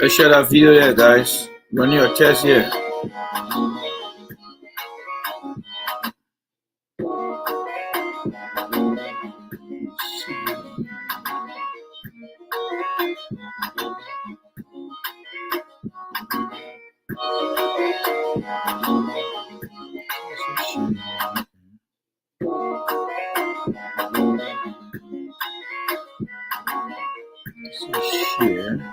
Let's share that video there, guys. Run your test here. Share.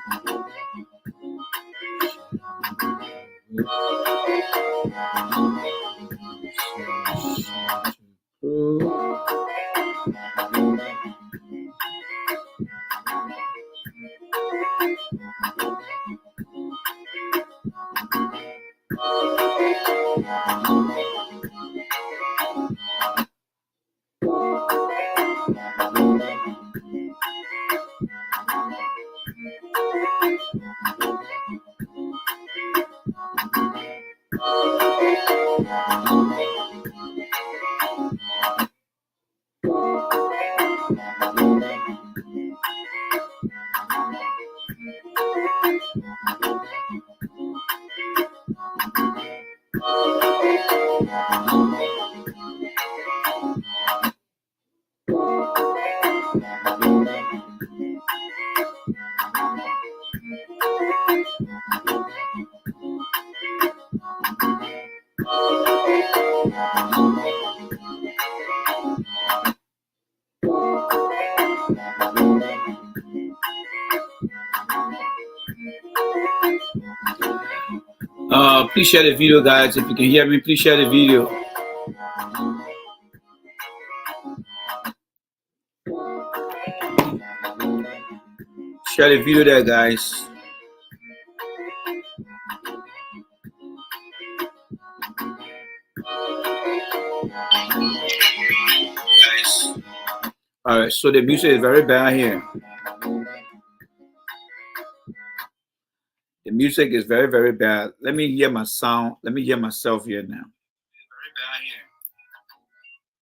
Please share the video, guys. If you can hear me, please share the video. Share the video there, guys. All right, so the music is very bad here. The music is very, very bad. Let me hear my sound. Let me hear myself here now. Very bad here.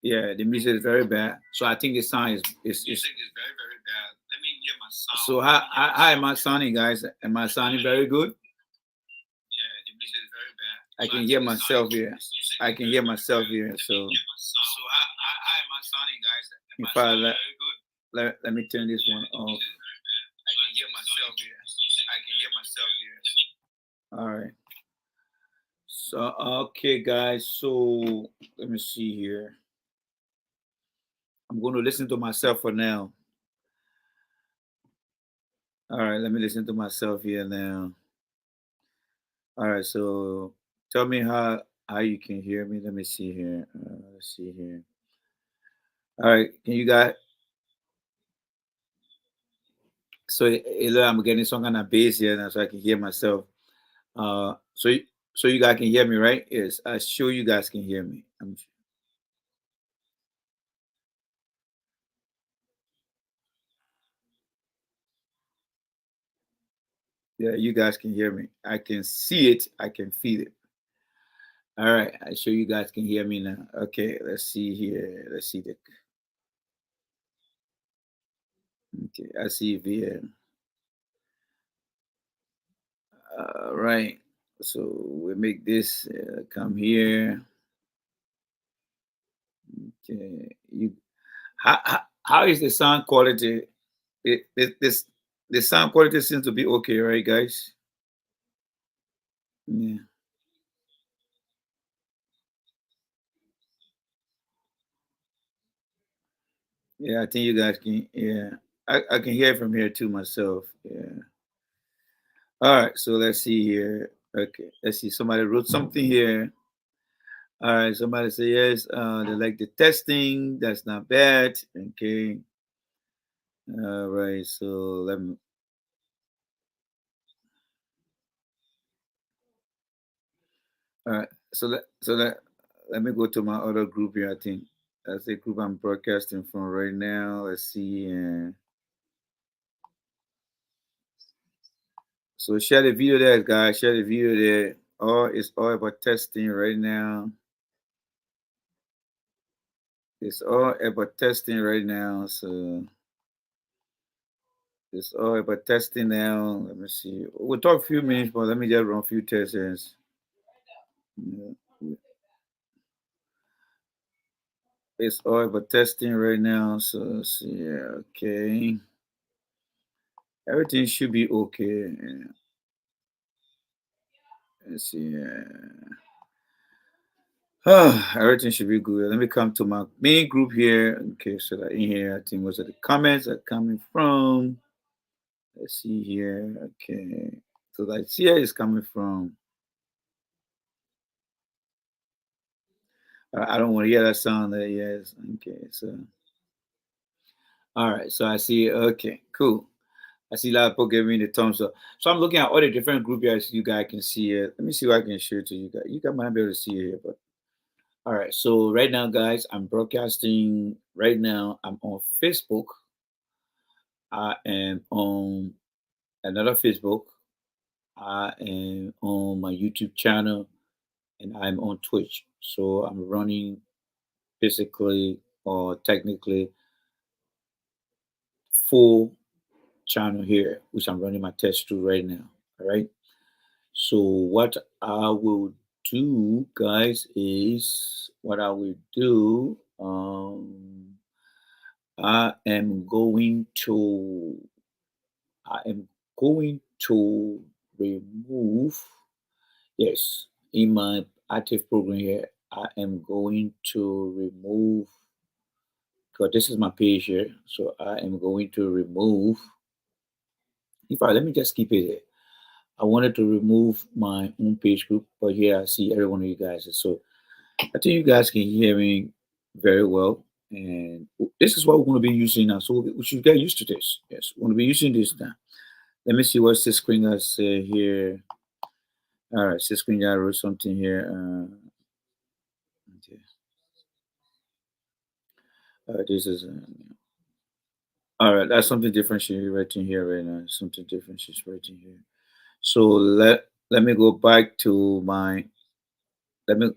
Yeah, the music is very bad. So I think the sound is music is very, very bad. Let me hear my sound. So how am I sounding, guys? Am I sounding very good? Yeah, the music is very bad. I can hear myself here. I can hear myself here. So how am I sounding, guys? If I let me turn this one off. I can hear myself here. I can hear myself here. All right. So okay, guys. So let me see here. I'm going to listen to myself for now. All right, let me listen to myself here now. All right, so tell me how you can hear me. Let me see here. Let's see here. All right, can you guys? So I'm getting some kind of bass here now, so I can hear myself. So so you guys can hear me, right? Yes, I'm sure you guys can hear me. Yeah, you guys can hear me. I can see it. I can feel it. All right, I'm sure you guys can hear me now. Okay, let's see here. Let's see the. Okay, I see via. Right. So we make this come here. Okay. You how is the sound quality? This the sound quality seems to be okay, right, guys? Yeah. Yeah, I think you guys can. Yeah, I can hear from here too myself. Yeah. All right. So let's see here. Okay. Let's see. Somebody wrote something here. All right. Somebody say yes. They like the testing. That's not bad. Okay. All right. So let me. All right. Let me go to my other group here. I think that's the group I'm broadcasting from right now. Let's see. So share the video there, guys. Share the video there. It's all about testing right now. It's all about testing right now. So it's all about testing now. Let me see. We'll talk a few minutes, but let me just run a few tests. Yeah. It's all about testing right now. So let's see. Yeah, okay. Everything should be okay. Yeah. Let's see. Everything should be good. Let me come to my main group here. Okay, so that in here, I think most of the comments are coming from. Let's see here. Okay, so that's here is coming from. I don't want to hear that sound there. Yes. Okay, so all right. So I see. Okay, cool. I see a lot of people giving me the thumbs up. So I'm looking at all the different group here. So you guys can see it. Let me see what I can share to you guys. You guys might be able to see it here, but all right. So right now, guys, I'm broadcasting. Right now, I'm on Facebook. I am on another Facebook. I am on my YouTube channel and I'm on Twitch. So I'm running basically or technically full channel here, which I'm running my test through right now. All right. So what I will do, guys, is what I will do. I am going to I am going to remove, yes, in my active program here, I am going to remove, because this is my page here. So I am going to remove, in fact, let me just keep it here. I wanted to remove my own page group, but here I see every one of you guys. So I think you guys can hear me very well. And this is what we're going to be using now. So we should get used to this. Yes, we're going to be using this now. Let me see what this screen has here. All right, this screen I wrote something here. Okay. This is all right. That's something different she's writing here right now. Something different she's writing here. So let me go back to my let me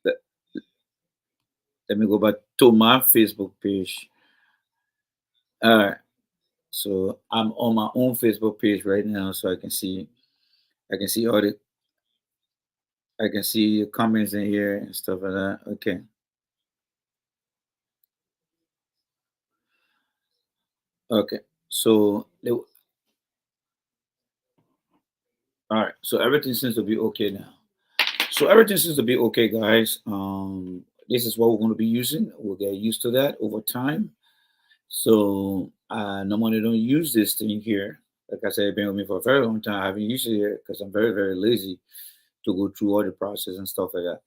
let, let me go back to my Facebook page. All right. So I'm on my own Facebook page right now, so I can see all the I can see your comments in here and stuff like that. Okay. Okay. So all right. So everything seems to be okay now. So everything seems to be okay, guys. This is what we're going to be using. We'll get used to that over time. So I normally don't use this thing here. Like I said, it's been with me for a very long time. I haven't used it here because I'm very, very lazy to go through all the process and stuff like that.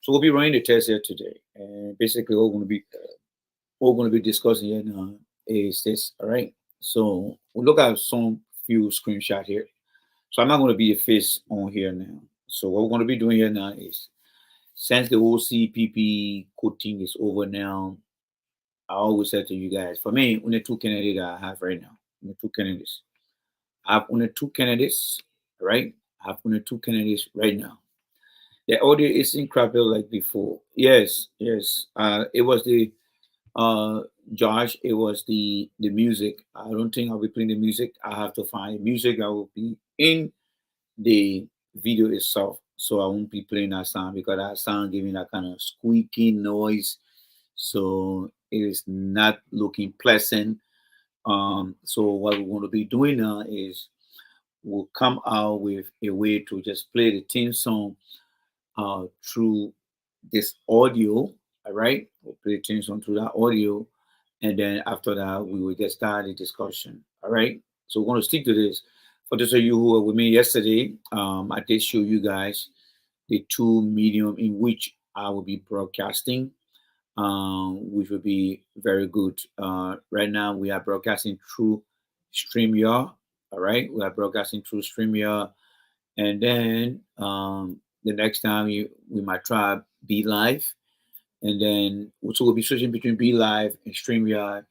So we'll be running the test here today, and basically what we're going to be discussing here now is this. All right. So we'll look at some few screenshot here. So I'm not going to be a face on here now. So what we're going to be doing here now is since the whole CPP coating is over now, I always said to you guys, for me, only two candidates I have right now. Only two candidates. I have only two candidates, right? I have only two candidates right now. The audio isn't crappy like before. Yes, yes. It was the uh Josh, it was the music. I don't think I'll be playing the music. I have to find music that will be in the video itself. So I won't be playing that sound because that sound giving that kind of squeaky noise. So it is not looking pleasant. So what we're going to be doing now is we'll come out with a way to just play the theme song through this audio. All right, we'll play the theme song through that audio, and then after that we will get started the discussion. All right, so we're going to stick to this. For those of you who were with me yesterday, I did show you guys the two medium in which I will be broadcasting, which will be very good. Right now, we are broadcasting through StreamYard. All right, we are broadcasting through StreamYard, and then the next time we might try Be Live, and then so we'll be switching between Be Live and StreamYard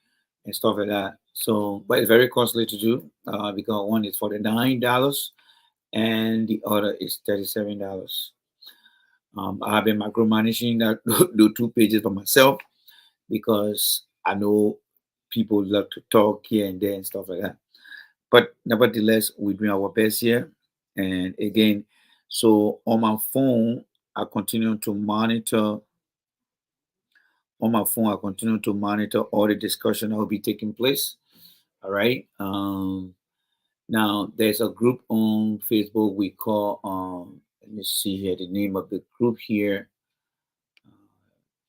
and stuff like that. So, but it's very costly to do because one is $49 and the other is $37. I have been micromanaging that the two pages for myself because I know people love to talk here and there and stuff like that. But nevertheless, we're doing our best here. And again, so on my phone, I continue to monitor. On my phone, I continue to monitor all the discussion that will be taking place. All right. Now there's a group on Facebook we call. Let me see here the name of the group here.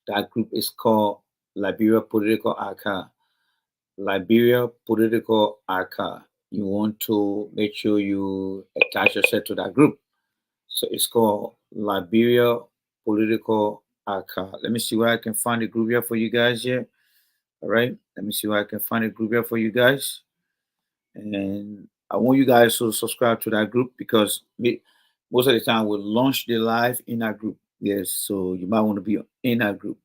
That group is called Liberia Political Archive. Liberia Political Archive. You want to make sure you attach yourself to that group. So it's called Liberia Political Archive. Let me see where I can find a group here for you guys here. All right. Let me see where I can find a group here for you guys. And I want you guys to subscribe to that group because most of the time we'll launch the live in that group. Yes. So you might want to be in that group.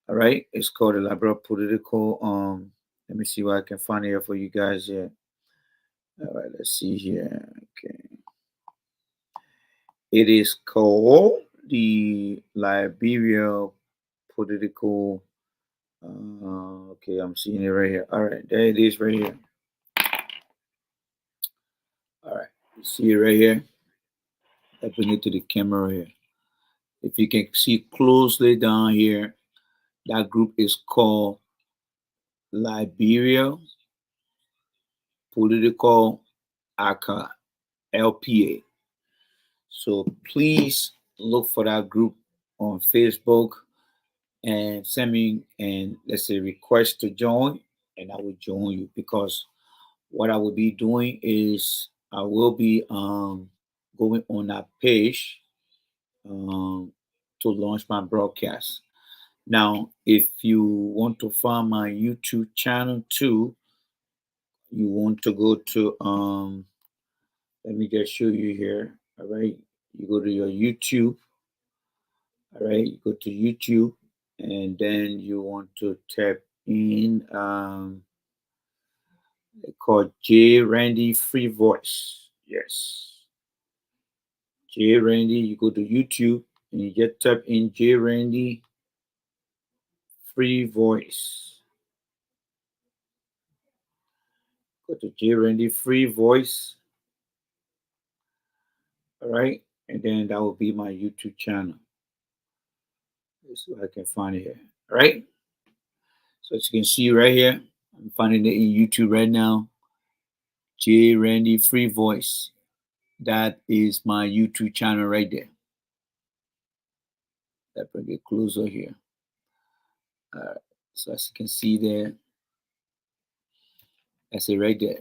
All right. It's called the Liberia Political. Let me see what I can find here for you guys here. All right. Let's see here. Okay. It is called the Liberia Political. Okay, I'm seeing it right here. All right, there it is right here. All right, you see it right here. I bring it to the camera here. If you can see closely down here, that group is called Liberia Political Archive, LPA. So please look for that group on Facebook and send me and let's say request to join, and I will join you because what I will be doing is I will be going on that page to launch my broadcast. Now, if you want to find my YouTube channel too, you want to go to let me just show you here. All right, you go to your YouTube. All right, you go to YouTube and then you want to tap in called J Randy Free Voice. Yes, J Randy. You go to YouTube and you just tap in J Randy Free Voice. Go to J Randy Free Voice. All right, and then that will be my YouTube channel. Let's see if I can find it here. All right, so as you can see right here, I'm finding it in YouTube right now. J Randy Free Voice. That is my YouTube channel right there. Let me get closer here. All right, so as you can see there, that's it right there.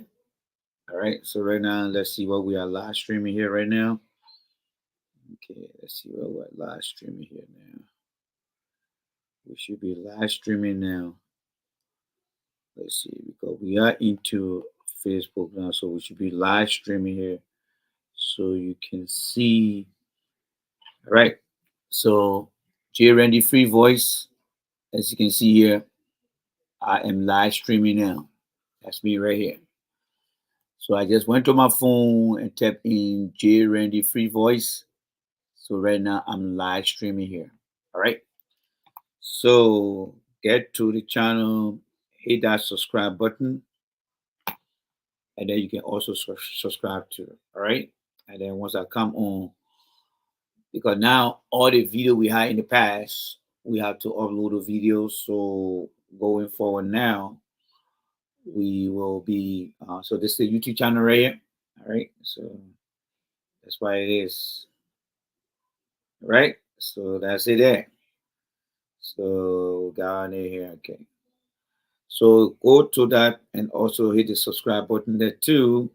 All right, so right now, let's see what we are live streaming here right now. Okay, let's see what we're live streaming here now. We should be live streaming now. Let's see, because we are into Facebook now, so we should be live streaming here so you can see. All right, so J Randy Free Voice, as you can see here, I am live streaming now. That's me right here. So I just went to my phone and tapped in J Randy Free Voice. So right now I'm live streaming here. All right. So get to the channel, hit that subscribe button, and then you can also subscribe to it. All right. And then once I come on, because now all the video we had in the past, we have to upload the videos. So going forward now, we will be so this is the YouTube channel right here. All right. So that's why it is. All right. So that's it there. So down here, okay. So go to that and also hit the subscribe button there too,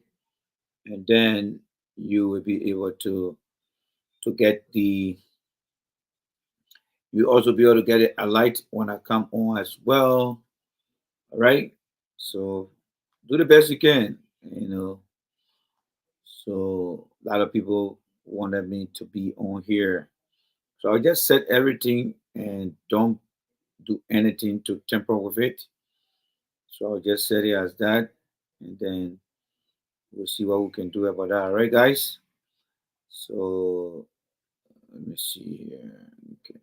and then you will be able to get the. You also be able to get a light when I come on as well. All right. So do the best you can. You know. So a lot of people wanted me to be on here. So I just set everything and don't do anything to tamper with it. So I'll just set it as that, and then we'll see what we can do about that. All right, guys. So let me see here. Okay,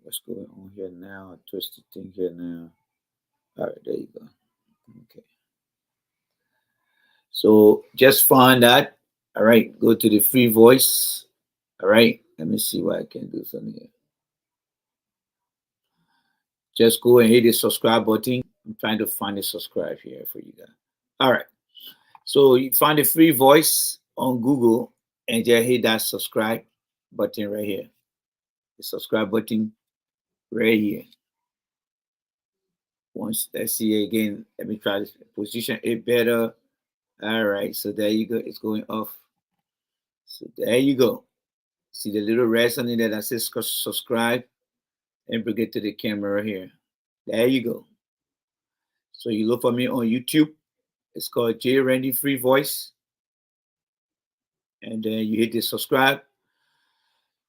what's going on here now? I twisted thing here now. All right, there you go. Okay. So just find that. All right, go to the free voice. All right, let me see what I can do from here. Just go and hit the subscribe button. I'm trying to find the subscribe here for you guys. All right. So you find the free voice on Google and just hit that subscribe button right here. The subscribe button right here. Once let's see again. Let me try this. Position it better. All right. So there you go. It's going off. So there you go. See the little red something that says subscribe and bring it to the camera here. There you go. So you look for me on YouTube. It's called J Randy Free Voice. And then you hit the subscribe.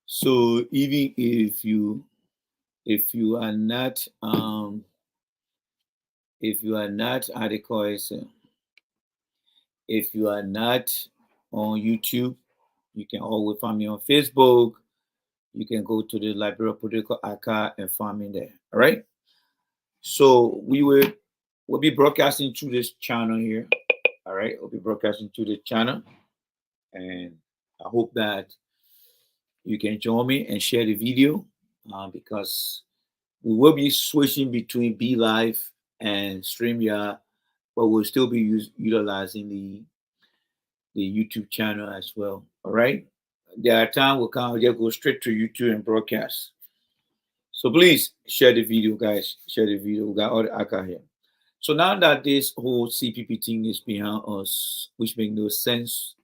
So even if you are not how they call it, if you are not on YouTube, you can always find me on Facebook. You can go to the Liberia Political Archive and find me there. All right. So we'll be broadcasting through this channel here. All right, we'll be broadcasting through the channel, and I hope that you can join me and share the video because we will be switching between Be Live and StreamYard, but we'll still be utilizing the YouTube channel as well. All right. There are times we'll kind of just go straight to YouTube and broadcast. So please share the video, guys. Share the video. We got all the archive here. So now that this whole CPP thing is behind us, which makes no sense,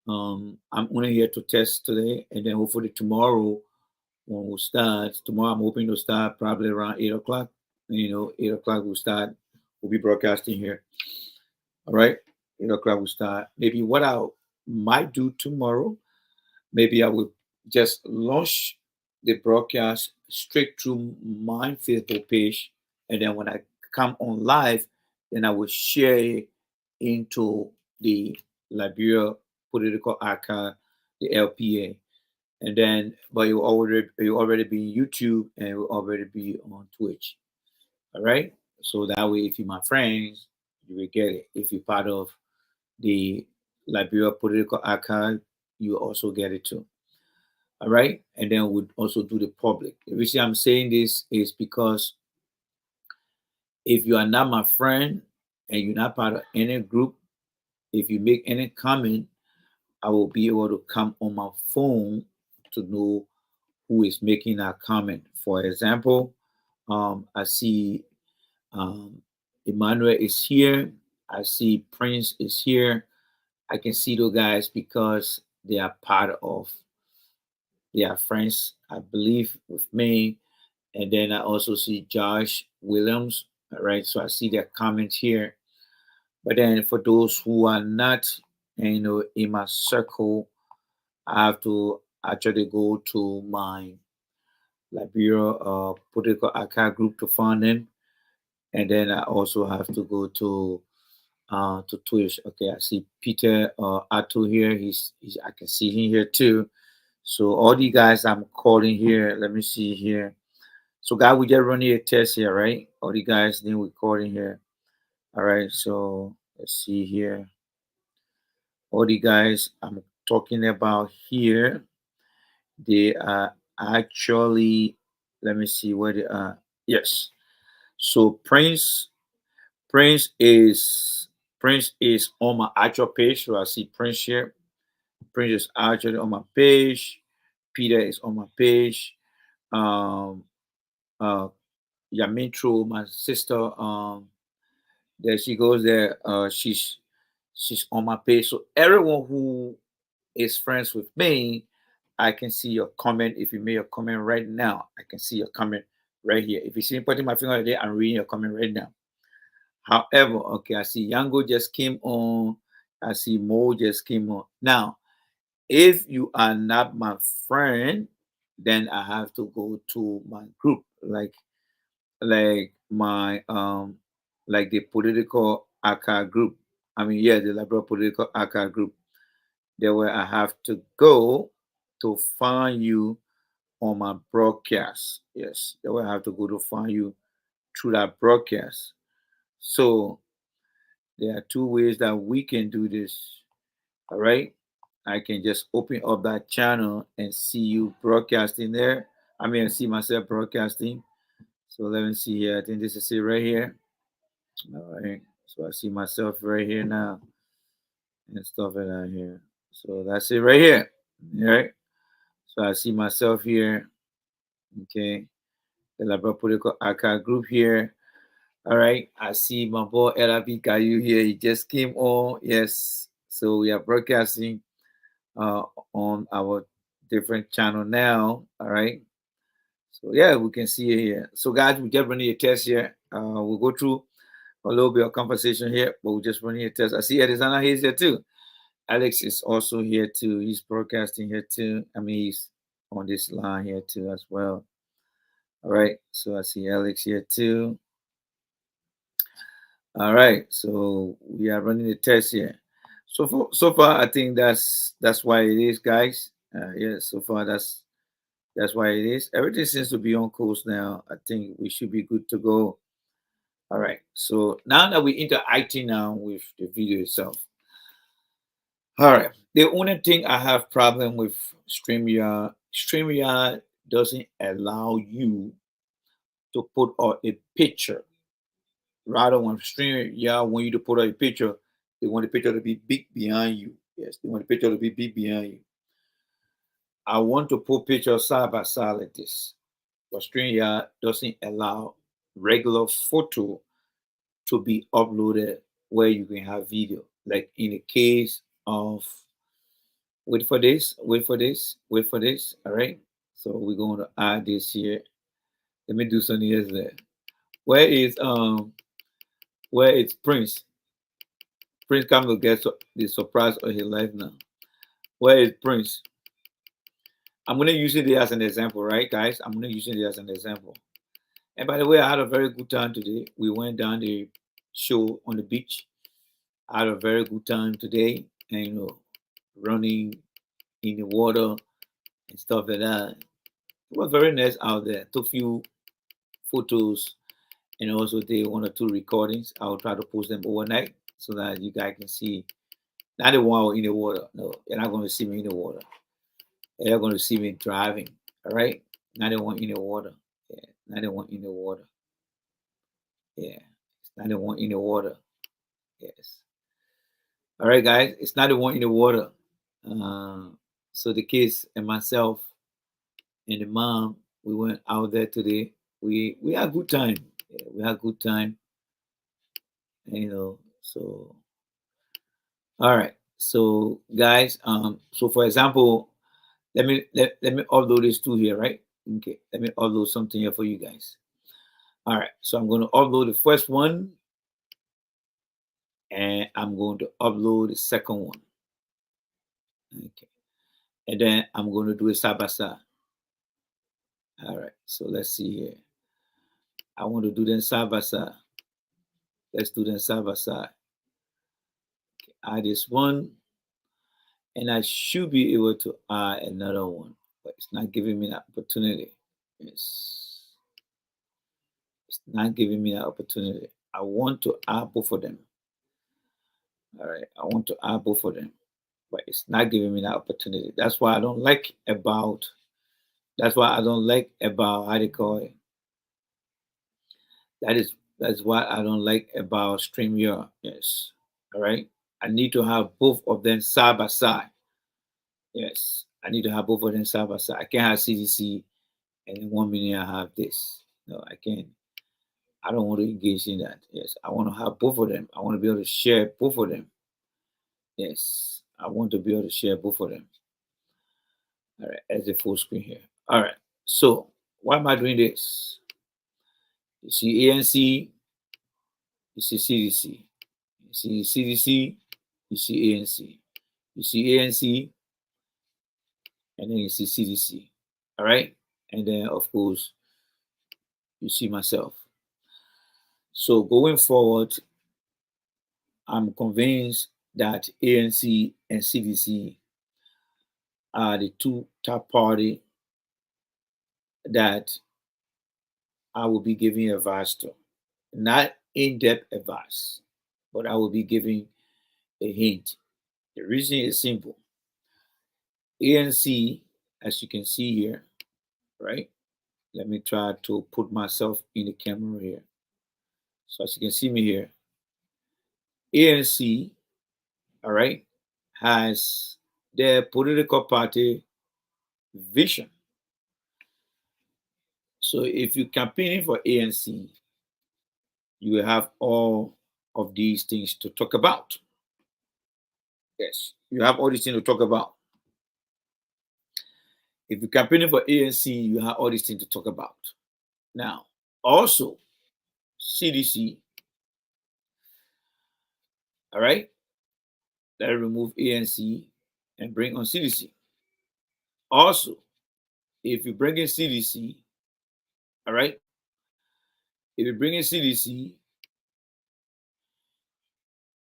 I'm only here to test today, and then hopefully tomorrow when we start. Tomorrow I'm hoping to start probably around 8 o'clock. 8 o'clock we'll start. We'll be broadcasting here. All right, 8 o'clock we'll start. Maybe what I might do tomorrow, maybe I will just launch the broadcast straight through my Facebook page, and then when I come on live, then I will share it into the Liberia Political Archive, the LPA, and then but you already be on YouTube and it will already be on Twitch. All right, so that way, if you're my friends, you will get it. If you're part of the Liberia Political Archive, you also get it too. All right, and then we'll also do the public. The reason I'm saying this is because if you are not my friend and you're not part of any group, if you make any comment, I will be able to come on my phone to know who is making that comment. For example, I see um, Emmanuel is here. I see Prince is here. I can see those guys because they are part of, they are friends, I believe, with me. And then I also see Josh Williams. All right, so I see their comments here. But then for those who are not, in my circle, I have to actually go to my Liberia political archive group to find them, and then I also have to go to Twitch. Okay, I see Peter Atto here. He's I can see him here too. So all the guys I'm calling here. Let me see here. So guys, we just running a test here, right? All the guys then recording here. All right. So let's see here. All the guys I'm talking about here, they are actually. Let me see where they are. Yes. So Prince is Prince is on my actual page. So I see Prince here. Prince is actually on my page. Peter is on my page. Um uh Yamitro, my sister, there she goes there. She's on my page. So everyone who is friends with me, I can see your comment. If you made a comment right now, I can see your comment right here. If you see me putting my finger there, I'm reading your comment right now. However, okay, I see Yango just came on. I see Mo just came on. Now, if you are not my friend, then I have to go to my group, like my like the political archive group. I mean, yeah, the liberal political archive group. There where I have to go to find you on my broadcast. Yes, there where I have to go to find you through that broadcast. So there are two ways that we can do this. All right. I can just open up that channel and see you broadcasting there. I mean, I see myself broadcasting. So let me see here. I think this is it right here. All right. So I see myself right here now and stuff like that here. So that's it right here. All right. So I see myself here. Okay. The Labra Political Archive group here. All right. I see my boy LRB Caillou here. He just came on. Yes. So we are broadcasting uh, on our different channel now. All right. So yeah, we can see it here. So guys, we just running a test here. We'll go through a little bit of conversation here, but we're just running a test. I see Arizona he's here too. Alex is also here too. He's broadcasting here too. I mean, he's on this line here too as well. All right. So I see Alex here too. All right. So we are running the test here. So far, I think that's why it is, guys. Yeah. So far, that's why it is. Everything seems to be on course now. I think we should be good to go. All right. So now that we're interacting now with the video itself. All right. The only thing I have problem with StreamYard doesn't allow you to put out a picture. Rather, when StreamYard want you to put out a picture, they want the picture to be big behind you. Yes, they want the picture to be big behind you. I want to put pictures side by side like this, but StreamYard doesn't allow regular photo to be uploaded where you can have video. Like in the case of, wait for this, wait for this, wait for this. All right. So we're going to add this here. Let me do something else there. Where is where is Prince? Prince Campbell gets the surprise of his life now. Where is Prince? I'm gonna use it as an example, right, guys? I'm gonna use it as an example. And by the way, I had a very good time today. We went down the show on the beach. I had a very good time today, and running in the water and stuff like that. It was very nice out there. Took few photos and also did one or two recordings. I'll try to post them overnight so that you guys can see. Not the one in the water. No, you're not going to see me in the water. You're going to see me driving. All right. Not the one in the water. Yeah. Not the one in the water. Yeah. It's not the one in the water. Yes. All right, guys. It's not the one in the water. Uh, so the kids and myself and the mom, we went out there today. We had a good time. Yeah, we had a good time. And, so all right. So guys, so for example, let me upload this too here, right? Okay, let me upload something here for you guys. All right, so I'm going to upload the first one, and I'm going to upload the second one. Okay, and then I'm going to do it side by side. All right, so let's see here. I want to do them side by side. Let's do them side by side. Okay, add this one, and I should be able to add another one, but it's not giving me that opportunity. Yes. It's not giving me that opportunity. I want to add both of them. All right. I want to add both of them, but it's not giving me that opportunity. That's why I don't like about how they call it. That's what I don't like about StreamYard. Yes. All right. I need to have both of them side by side. Yes. I need to have both of them side by side. I can't have CDC and in 1 minute I have this. No, I can't. I don't want to engage in that. Yes. I want to have both of them. I want to be able to share both of them. Yes, I want to be able to share both of them. All right, as a full screen here. All right, so why am I doing this? You see ANC, you see CDC. You see CDC, you see ANC. You see ANC, and then you see CDC. All right, and then of course, you see myself. So going forward, I'm convinced that ANC and CDC are the two top party that I will be giving advice to. Not in-depth advice, but I will be giving a hint. The reason is simple. ANC, as you can see here, right? Let me try to put myself in the camera here. So as you can see me here, ANC, all right, has their political party vision. So if you're campaigning for ANC, you will have all of these things to talk about. Yes, you have all these things to talk about. If you're campaigning for ANC, you have all these things to talk about. Now, also, CDC, all right, let us remove ANC and bring on CDC. Also, if you bring in CDC, all right, if you bring in CDC,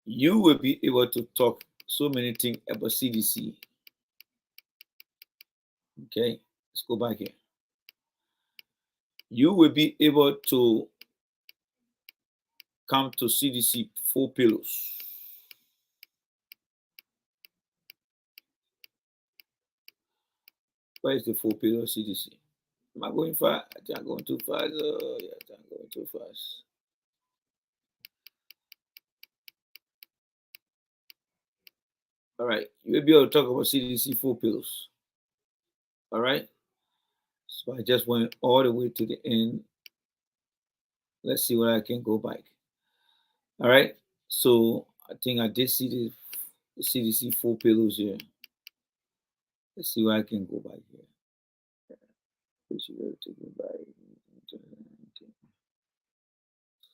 you will be able to talk so many things about CDC. Okay, let's go back here. You will be able to come to CDC 4 pillars. Where is the 4 pillar CDC? Am I going fast? I think I'm going too fast. Oh, yeah, I'm going too fast. All right, you will be able to talk about CDC 4 pillars. All right, so I just went all the way to the end. Let's see where I can go back. All right, so I think I did see the CDC 4 pillars here. Let's see where I can go back here.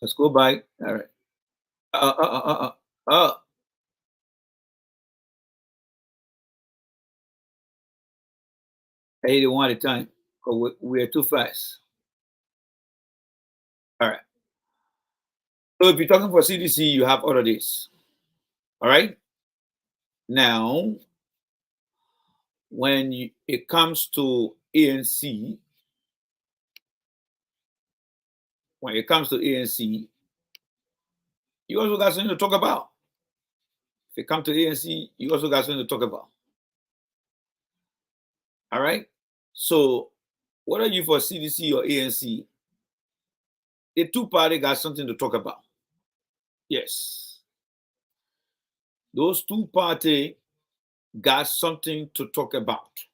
Let's go back. All right. Uh, uh, uh, uh, uh, uh. Hey, one at a time. 'Cause we're too fast. All right. So if you're talking for CDC, you have all of this. All right. Now, when it comes to ANC, when it comes to ANC, you also got something to talk about. If it comes to ANC, you also got something to talk about. All right. So whether you for CDC or ANC, the two party got something to talk about. Yes. Those two party got something to talk about.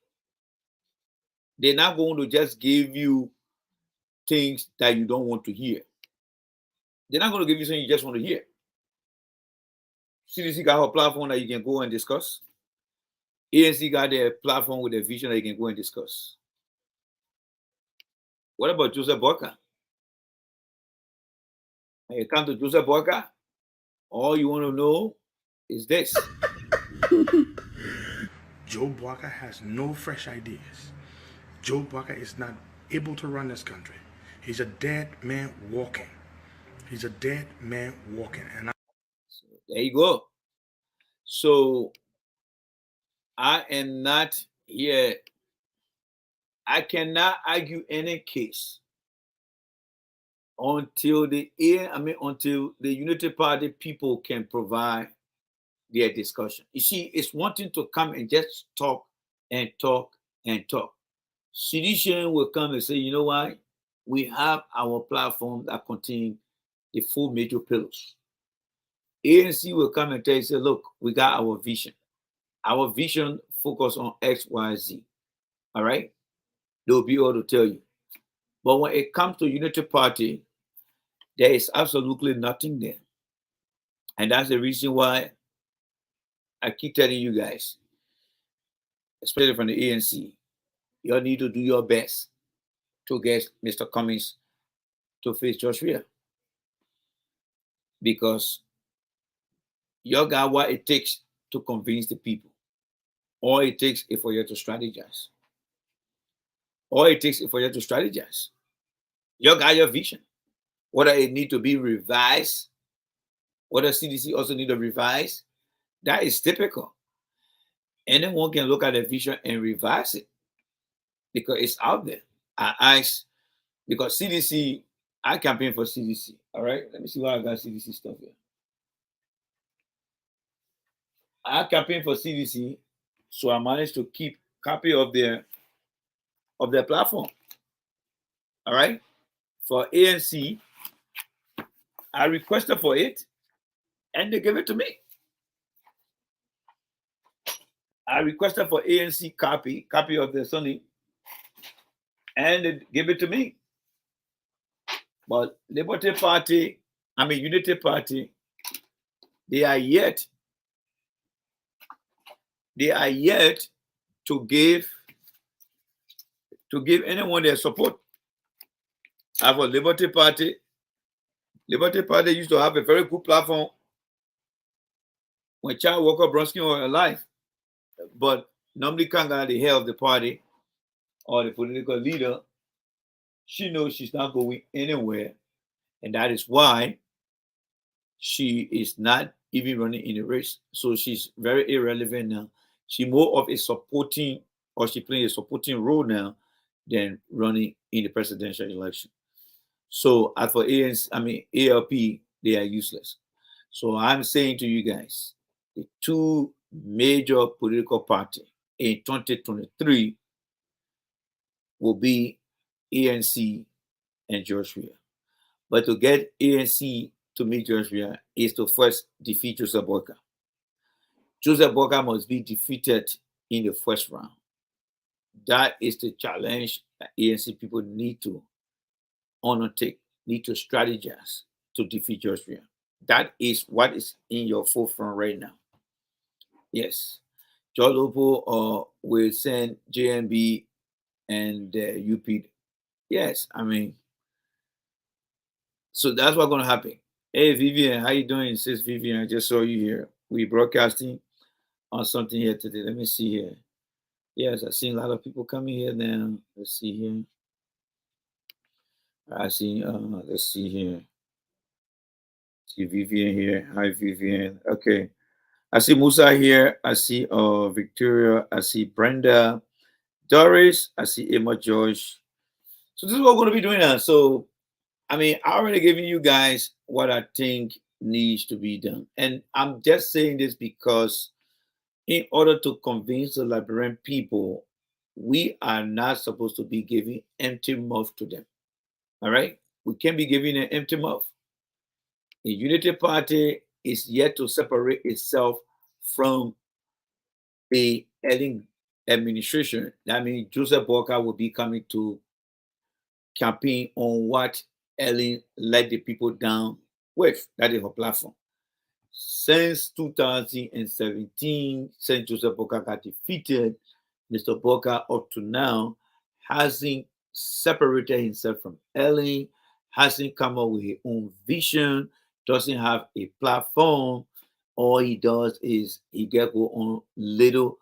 They're not going to just give you things that you don't want to hear. They're not going to give you something you just want to hear. CDC got her platform that you can go and discuss. ANC got their platform with their vision that you can go and discuss. What about Joseph Boyka? When it comes to Joseph Boyka, all you want to know is this. Joe Boyka has no fresh ideas. Joe Boyka is not able to run this country. He's a dead man walking. He's a dead man walking. And So there you go. So I am not here. I cannot argue any case until until the Unity Party people can provide their discussion. You see, it's wanting to come and just talk and talk and talk. Sedition will come and say, you know what? We have our platform that contains the four major pillars. ANC will come and tell you, say, look, we got our vision. Our vision focus on X, Y, Z. All right? They'll be able to tell you. But when it comes to Unity Party, there is absolutely nothing there. And that's the reason why I keep telling you guys, especially from the ANC, you need to do your best to get Mr. Cummings to face Joshua. Because you got what it takes to convince the people. All it takes is for you to strategize. All it takes is for you to strategize. You got your vision. Whether it need to be revised, whether CDC also need to revise, that is typical. Anyone can look at the vision and revise it because it's out there. I ask because CDC, I campaign for CDC. All right, let me see why I got CDC stuff here. I campaign for CDC, so I managed to keep copy of their platform. All right, for ANC, I requested for it, and they gave it to me. I requested for ANC copy of the Sunday, and they gave it to me. But Liberty Party, Unity Party, they are yet to give anyone their support. As for Liberty Party used to have a very good platform when Charles Walker Bronsky was alive. But normally can't get the head of the party or the political leader. She knows she's not going anywhere. And that is why she is not even running in the race. So she's very irrelevant now. She's more of a supporting, or she playing a supporting role now than running in the presidential election. So as for ALP, they are useless. So I'm saying to you guys, the two major political parties in 2023 will be ANC and George Weah. But to get ANC to meet George Weah is to first defeat Joseph Boyka. Joseph Boyka must be defeated in the first round. That is the challenge that ANC people need to undertake, need to strategize to defeat George Weah. That is what is in your forefront right now. Yes. George Opo will send JNB and UP. Yes, so that's what's going to happen. Hey, Vivian, how you doing? Sis Vivian, I just saw you here. We broadcasting on something here today. Let me see here. Yes, I see a lot of people coming here now. Let's see here. I see. Let's see here. See Vivian here. Hi, Vivian. Okay. I see Musa here. I see Victoria. I see Brenda. Doris. I see Emma George. So this is what we're going to be doing now. So I mean, I already given you guys what I think needs to be done, and I'm just saying this because in order to convince the Liberian people, we are not supposed to be giving empty mouth to them. All right, we can't be giving an empty mouth. The Unity Party is yet to separate itself from the Ellen administration. That means Joseph Walker will be coming to campaign on what Ellen let the people down with. That is her platform. Since 2017, since Joseph Boka got defeated, Mr. Boka up to now hasn't separated himself from Ellen, hasn't come up with his own vision, doesn't have a platform. All he does is he get go on little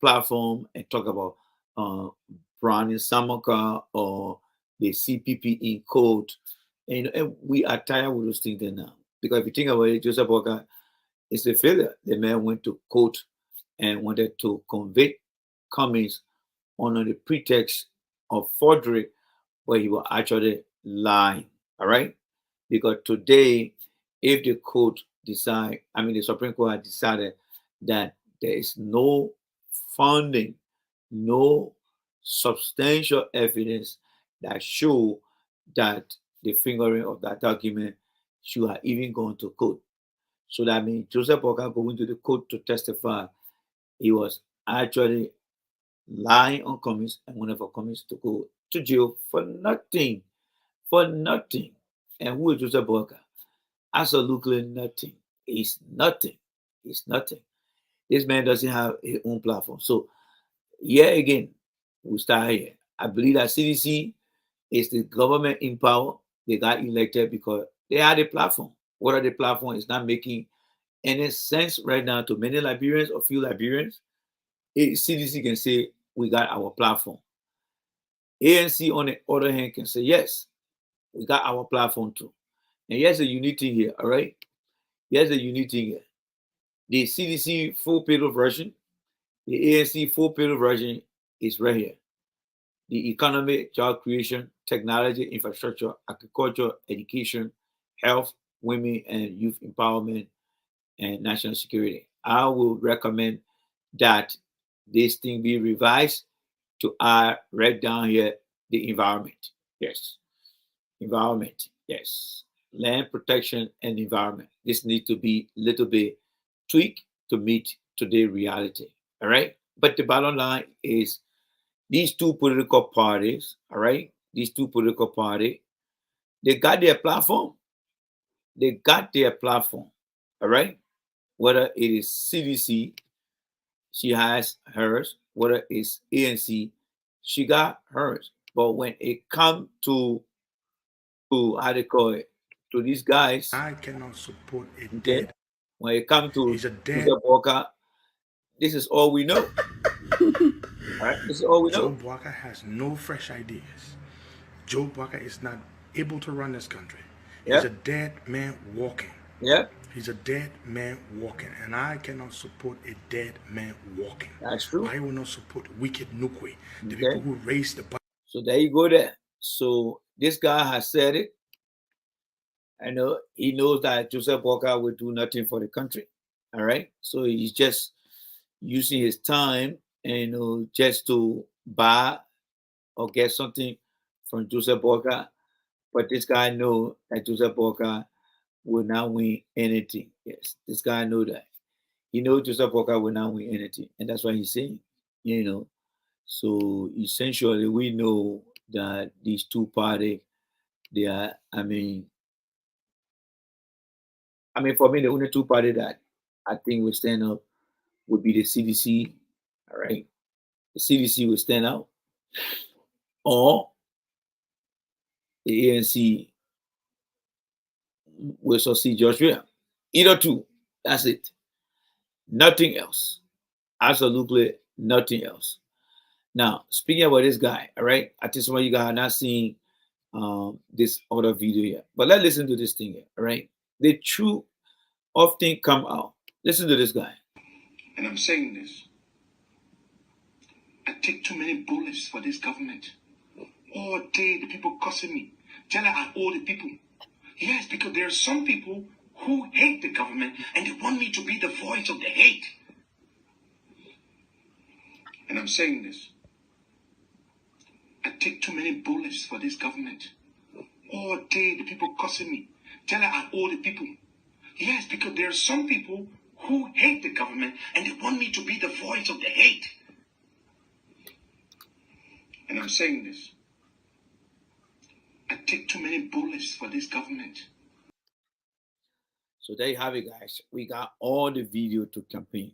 platform and talk about Brownie Samaka or the CPP in code. And we are tired with those things now. Because if you think about it, Joseph Walker is a failure. The man went to court and wanted to convict Cummings under the pretext of forgery, but he was actually lying. All right? Because today, if the court decide, I mean the Supreme Court had decided that there is no funding, no substantial evidence that show that the fingering of that document should have even gone to court. So that means Joseph Walker going to the court to testify, he was actually lying on Cummings and whenever Cummings to go to jail for nothing. For nothing. And who is Joseph Walker? Absolutely nothing. It's nothing. It's nothing. This man doesn't have his own platform. So, yeah, again, we start here. I believe that CDC is the government in power. They got elected because they had a platform. What are the platform? It's not making any sense right now to many Liberians or few Liberians. CDC can say, we got our platform. ANC, on the other hand, can say, yes, we got our platform too. And here's a unique thing here, all right? Here's a unique thing here. The CDC full payroll version, the ANC full payroll version is right here. The economy, job creation, technology, infrastructure, agriculture, education, health, women and youth empowerment, and national security. I will recommend that this thing be revised to add right down here the environment. Yes. Environment. Yes. Land protection and environment. This needs to be a little bit tweaked to meet today's reality. All right. But the bottom line is these two political parties, all right, these two political parties, they got their platform. They got their platform, all right? Whether it is CDC, she has hers. Whether it's ANC, she got hers. But when it comes to how they call it, to these guys, I cannot support a okay, dead. when it comes to He's a dead. Joseph Walker, this is all we know. All right, this is all we know. Joe Walker has no fresh ideas. Joe Walker is not able to run this country. He's a dead man walking. Yeah, He's a dead man walking. And I cannot support a dead man walking. that's true. I will not support wicked Nukwe, the Okay. people who raised the So there you go there. So this guy has said it. I know he knows that Joseph Walker will do nothing for the country. All right. So he's just using his time and just to buy or get something from Joseph Walker. But this guy knows that Joseph Walker will not win anything. Yes, this guy knows that. He knows Joseph Walker will not win anything. And that's why he's saying. So essentially we know that these two parties, they are, I mean, for me, the only two parties that I think will stand up would be the CDC. All right. The CDC will stand out. Or the ANC will succeed Joshua. Either two. That's it. Nothing else. Absolutely Nothing else. Now, speaking about this guy, all right, I think some of you guys are not seeing this other video here, but let's listen to this thing here, all right? The truth often come out. Listen to this guy. And I'm saying this. I take too many bullets for this government. All day, the people cussing me, telling I owe the people. Yes, because there are some people who hate the government and they want me to be the voice of the hate. And I'm saying this. I take too many bullets for this government. All day, the people cussing me, telling I owe the people. Yes, because there are some people who hate the government and they want me to be the voice of the hate. And I'm saying this. I take too many bullets for this government. So there you have it, guys. We got all the video to campaign.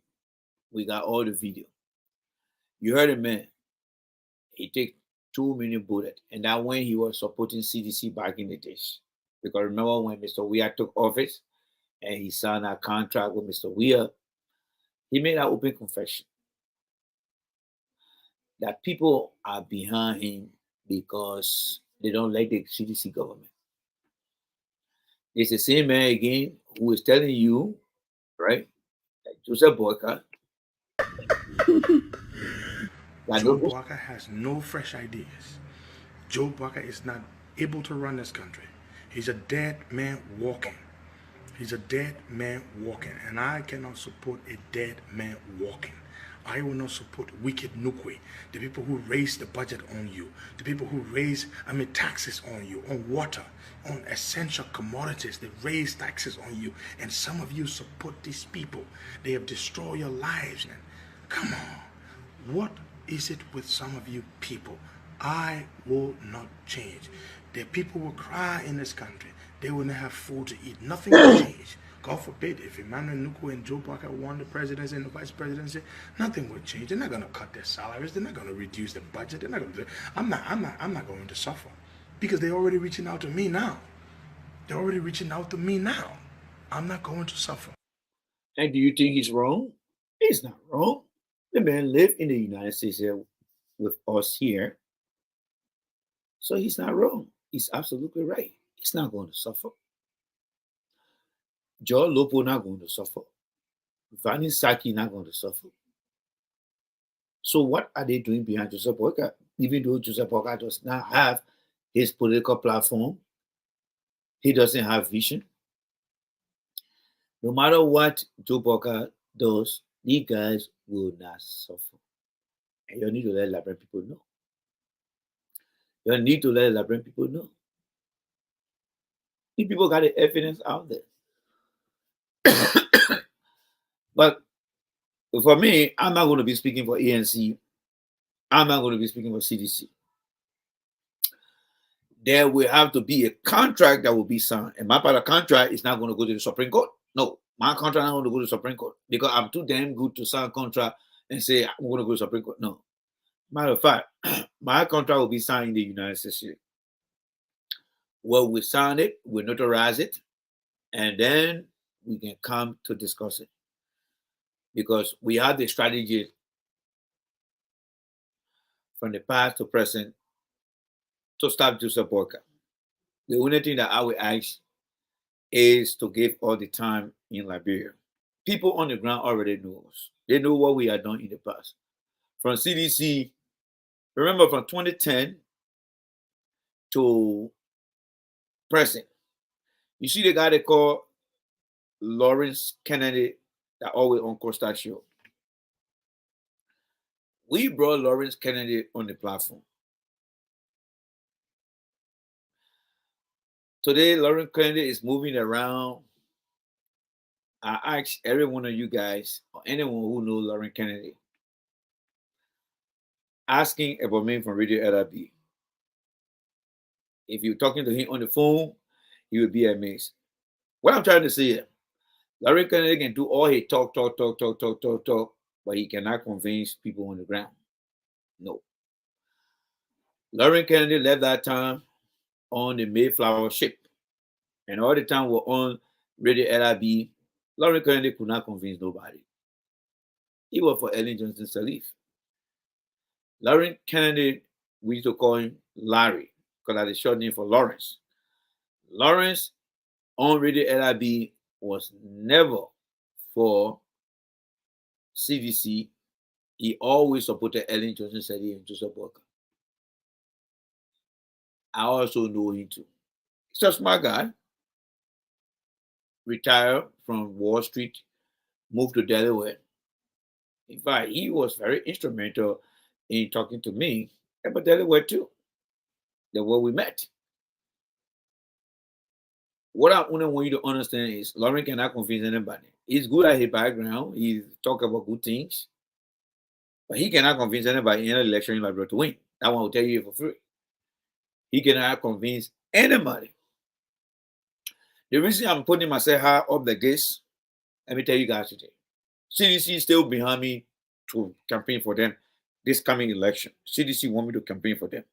We got all the video. You heard the man. He take too many bullets. And that when he was supporting CDC back in the days. Because remember when Mr. Weir took office and he signed a contract with Mr. Weir, he made an open confession that people are behind him because they don't like the CDC government. It's the same man again who is telling you, right, that Joseph Boyka. Joe Boyka has no fresh ideas. Joe Boyka is not able to run this country. He's a dead man walking. He's a dead man walking. And I cannot support a dead man walking. I will not support wicked Nukwe, the people who raise the budget on you, the people who raise, taxes on you, on water, on essential commodities. They raise taxes on you. And some of you support these people. They have destroyed your lives. Come on. What is it with some of you people? I will not change. The people will cry in this country. They will not have food to eat. Nothing will change. God forbid, if Emmanuel Nukwu and Joe Boyka won the presidency and the vice presidency, nothing will change. They're not going to cut their salaries. They're not going to reduce the budget. They're not going to do it. I'm not going to suffer because they're already reaching out to me now. They're already reaching out to me now. I'm not going to suffer. And do you think he's wrong? He's not wrong. The man lived in the United States here with us here. So he's not wrong. He's absolutely right. He's not going to suffer. Joe Lopo not going to suffer. Vanny Saki not going to suffer. So what are they doing behind Joseph Boyka? Even though Joseph Boyka does not have his political platform, he doesn't have vision. No matter what Joe Boyka does, these guys will not suffer. And you need to let Liberian people know. You need to let Liberian people know. These people got the evidence out there. But for me, I'm not going to be speaking for ANC. I'm not going to be speaking for CDC. There will have to be a contract that will be signed. And my part of the contract is not going to go to the Supreme Court. No, my contract is not going to go to the Supreme Court because I'm too damn good to sign a contract and say I'm going to go to the Supreme Court. No. Matter of fact, my contract will be signed in the United States. Well, we sign it, we notarize it, and then we can come to discuss it. Because we have the strategy from the past to present to stop Joseph Boyka. The only thing that I will ask is to give all the time in Liberia. People on the ground already know us. They know what we have done in the past. From CDC, remember from 2010 to present, you see the guy they call Lawrence Kennedy that always on Costa Show. We brought Lawrence Kennedy on the platform. Today, Lawrence Kennedy is moving around. I ask every one of you guys, or anyone who knows Lawrence Kennedy, asking about me from Radio LRB. If you're talking to him on the phone, he would be amazed. What I'm trying to say here, Lawrence Kennedy can do all he talk, but he cannot convince people on the ground. No. Lawrence Kennedy left that time on the Mayflower ship. And all the time we're on Radio LRB, Lawrence Kennedy could not convince nobody. He worked for Ellen Johnson Sirleaf. Lauren Kennedy, we used to call him Larry, because that's the short name for Lawrence. Lawrence on Radio LIB was never for CDC. He always supported Ellen Johnson Sirleaf and Joseph Boakai. I also know him too. He's a smart guy. Retired from Wall Street, moved to Delaware. In fact, he was very instrumental in talking to me about Delaware too. That's where we met. What I want you to understand is Lauren cannot convince anybody. He's good at his background. He talk about good things. But he cannot convince anybody in an election in Labrador to win. That one will tell you for free. He cannot convince anybody. The reason I'm putting myself high up the gates, let me tell you guys today. CDC is still behind me to campaign for them this coming election. CDC want me to campaign for them.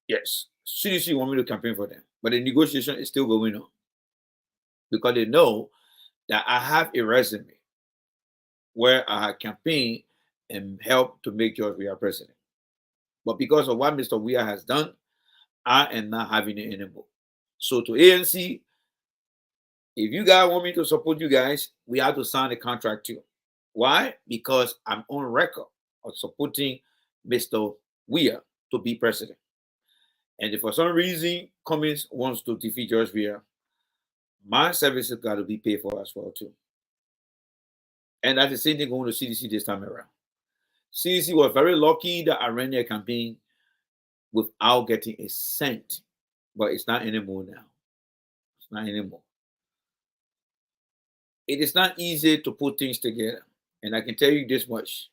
Yes, CDC want me to campaign for them. But the negotiation is still going on. Because they know that I have a resume where I have campaigned and helped to make George Weah president. But because of what Mr. Weah has done, I am not having it anymore. So to ANC, if you guys want me to support you guys, we have to sign a contract too. Why? Because I'm on record of supporting Mr. Weah to be president. And if for some reason Cummings wants to defeat George Weah, my services got to be paid for as well too. And that's the same thing going to CDC this time around. CDC was very lucky that I ran their campaign without getting a cent. But it's not anymore now. It's not anymore. It is not easy to put things together. And I can tell you this much.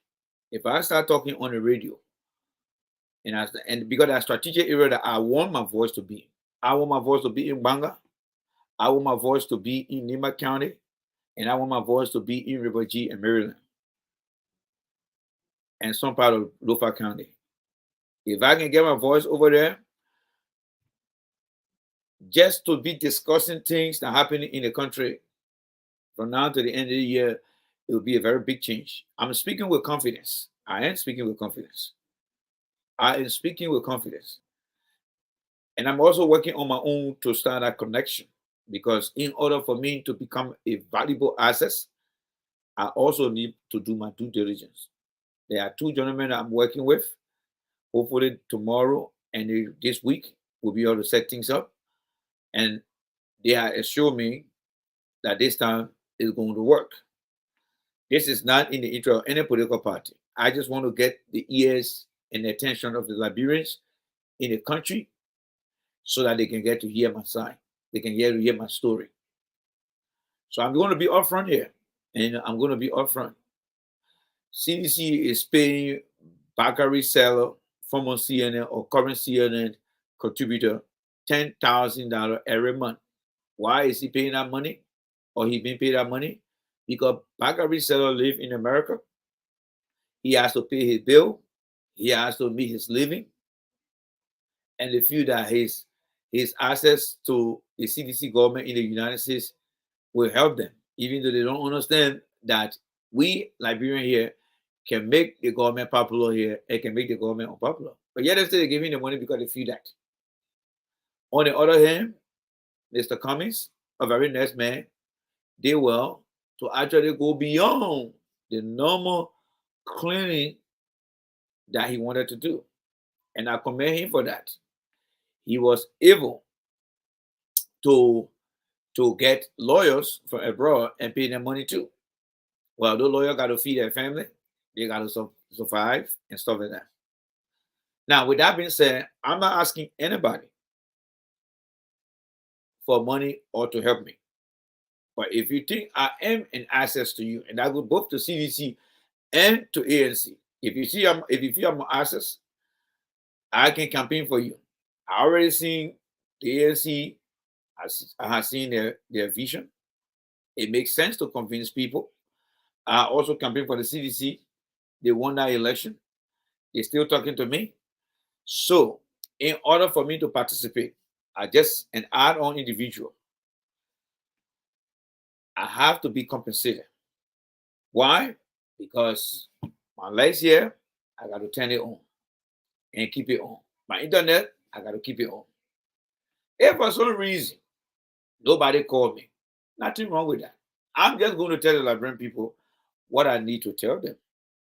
If I start talking on the radio, and because that strategic area that I want my voice to be, I want my voice to be in Banga, I want my voice to be in Nima County, and I want my voice to be in River G and Maryland, and some part of Lofa County. If I can get my voice over there, just to be discussing things that are happening in the country from now to the end of the year, it will be a very big change. I'm speaking with confidence. I am speaking with confidence. I am speaking with confidence. And I'm also working on my own to start that connection, because in order for me to become a valuable asset, I also need to do my due diligence. There are two gentlemen I'm working with. Hopefully tomorrow and this week we'll be able to set things up. And they are assuring me that this time is going to work. This is not in the interest of any political party. I just want to get the ears and the attention of the Liberians in the country so that they can get to hear my side. They can get to hear my story. So I'm going to be upfront here, and I'm going to be upfront. CDC is paying Bakari Seller, former CNN or current CNN contributor, $10,000 every month. Why is he paying that money? Or he been paid that money? Because Bakari Seller lives in America. He has to pay his bill. He has to meet his living. And they feel that his access to the CDC government in the United States will help them, even though they don't understand that we Liberians here can make the government popular here and can make the government unpopular. But yet they're giving the money because they feel that. On the other hand, Mr. Cummings, a very nice man, did well to actually go beyond the normal cleaning that he wanted to do. And I commend him for that. He was able to get lawyers from abroad and pay them money too. Well, those lawyers got to feed their family. They got to survive and stuff like that. Now, with that being said, I'm not asking anybody for money or to help me. But if you think I am an asset to you, and that goes both to CDC and to ANC, if you feel I'm an asset, I can campaign for you. I already seen the ANC. I have seen their vision. It makes sense to convince people. I also campaign for the CDC. They won that election. They're still talking to me. So, in order for me to participate, I just an add-on individual. I have to be compensated. Why? Because my last year, I got to turn it on and keep it on. My internet, I got to keep it on. If for some reason nobody called me, nothing wrong with that. I'm just going to tell the Liberian people what I need to tell them.